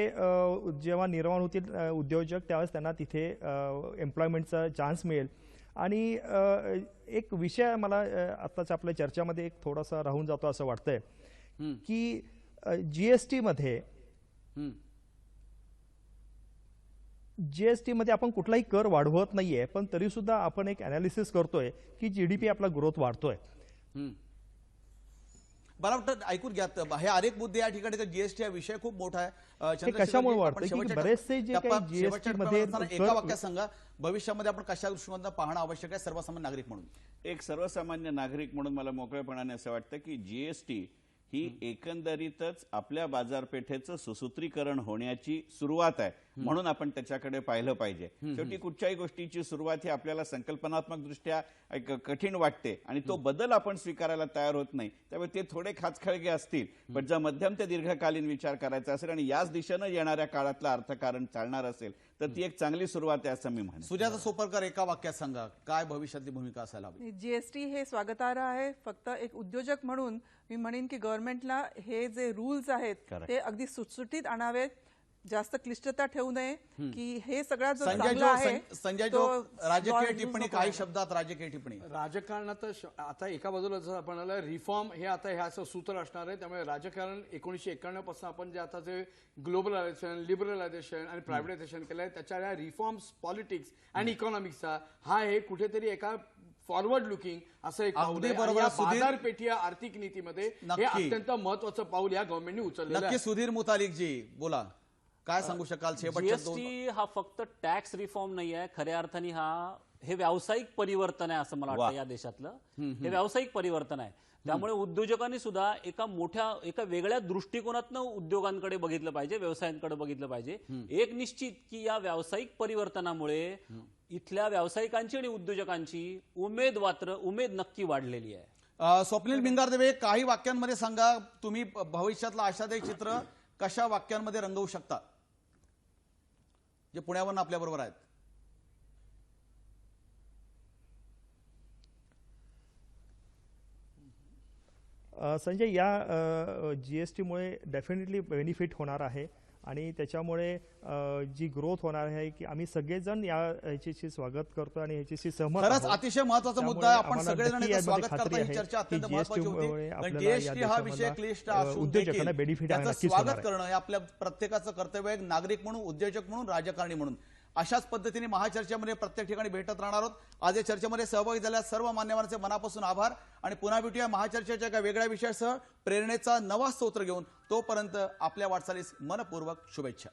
जेव्हा निर्माण होतील उद्योजक त्यावेळेस त्यांना तिथे एम्प्लॉयमेंटचा चान्स मिळेल. आणि एक विषय मला आत्ताच्या आपल्या चर्चामध्ये एक थोडासा राहून जातो असं वाटतंय की जीएसटी मध्ये आपण कुठलाही कर वाढवत नाहीये, पण तरी सुद्धा आपण एक अनालिसिस करतोय की GDP आपला ग्रोथ वाढतोय. मला वाटतं ऐकून घ्या, हे अनेक मुद्दे या ठिकाणी. तर जीएसटी हा विषय खूप मोठा आहे. कशामुळे वाढतं की बरेचसे जे काही जीएसटी मध्ये एका वाक्यात सांगा, भविष्यामध्ये आपण कशा दृष्टिकोनातून पाहणं आवश्यक आहे सर्वसामान्य नागरिक म्हणून? एक सर्वसामान्य नागरिक म्हणून मला मोकळेपणाने असं वाटतं की जीएसटी ही एकंदरीतच आपल्या बाजारपेठेचं सुसूत्रीकरण होण्याची सुरुवात आहे, म्हणून आपण त्याच्याकडे पाहिलं पाहिजे. शेवटी कुठच्याही गोष्टीची सुरुवात ही आपल्याला संकल्पनात्मक दृष्ट्या कठीण वाटते आणि तो बदल आपण स्वीकारायला तयार होत नाही. त्यामुळे ते थोडे खाचखळगे असतील, पण जर मध्यम ते दीर्घकालीन विचार करायचा असेल आणि याच दिशेनं येणाऱ्या काळातलं अर्थकारण चालणार असेल तर ती एक चांगली सुरुवात आहे असं मी म्हणेन. सुजाता सोपरकर, एका वाक्यात सांगा काय भविष्यातली भूमिका असायला हवी? जीएसटी हे स्वागतार्ह आहे. फक्त एक उद्योजक म्हणून मी म्हणेन की गव्हर्नमेंटला हे जे रूल्स आहेत ते अगदी सुटसुटीत आणावेत, जास्त क्लिष्टता ठेवू नये की हे सगळा जो चांगला आहे. संजय जो राजकीय टिप्पणी, काही शब्दात राजकीय टिप्पणी. राजकारणात आता एका बाजूला जर आपण रिफॉर्म हे आता हे असं सूत्र असणार आहे. त्यामुळे राजकारण 1991 पासून आपण जे आता जे ग्लोबलायझेशन, लिबरलायझेशन आणि प्रायव्हेटायझेशन केलं आहे त्याच्या रिफॉर्म्स, पॉलिटिक्स आणि इकॉनॉमिक्सचा हा हे कुठेतरी एका फॉरवर्ड लुकिंग असं एक पाऊल आहे. बाजारपेठी आर्थिक नीतीमध्ये हे अत्यंत महत्वाचं पाऊल या गव्हर्नमेंटने उचललं आहे. नक्की. सुधीर मुतालिक जी बोला, काय सांगू शकाल शेवटच्या जीएसटी हा फक्त टॅक्स रिफॉर्म नाही आहे, खऱ्या अर्थाने हे व्यावसायिक परिवर्तन आहे असं मला वाटतं या देशातलं. हे व्यावसायिक परिवर्तन आहे. त्यामुळे उद्योजकांनी सुद्धा एका वेगळ्या दृष्टिकोनातनं उद्योगांकडे बघितलं पाहिजे, व्यवसायांकडे बघितलं पाहिजे. एक निश्चित की या व्यावसायिक परिवर्तनामुळे इथल्या व्यावसायिकांची आणि उद्योजकांची उमेद नक्की वाढलेली आहे. स्वप्नील भिंगारदेवे, काही वाक्यांमध्ये सांगा, तुम्ही भविष्यातलं आशादायी चित्र कशा वाक्यांमध्ये रंगवू शकता, जे पुण्यावरून आपल्या बरोबर आहेत? संजय, या जीएसटीमुळे डेफिनेटली बेनिफिट होणार आहे आणि त्याच्यामुळे जी ग्रोथ होणार आहे की आम्ही सगळेजण याच्याशी स्वागत करतो आणि याच्याशी सहमत खरंच आहोत. अतिशय महत्वाचा त्यामुळे मुद्दा आहे. आपण आम्हाला सगळेजण नक्की याचं यामध्ये स्वागत खात्री करता. ही आहे चर्चा की अत्यंत महत्वाची GST मुळे होती. आपल्याला जीएसटी या हा विषय देशामध्ये, क्लिष्ट असून उद्योजकांना देखील बेनिफिट त्याचं नक्कीच स्वागत होणार आहे. करणं हे आपल्या प्रत्येकाचं कर्तव्य आहे, नागरिक म्हणून, उद्योजक म्हणून, राजकारणी म्हणून. अशाच पद्धतीने महाचर्चेमध्ये प्रत्येक ठिकाणी भेटत राहणार आहोत. आज या चर्चेमध्ये सहभागी झालेल्या सर्व मान्यवरांचे मनापासून आभार आणि पुन्हा भेटूया महाचर्चेच्या एका वेगळ्या विषयासह, प्रेरणेचा नवा स्तोत्र घेऊन. तोपर्यंत आपल्या वाटचालीस मनपूर्वक शुभेच्छा.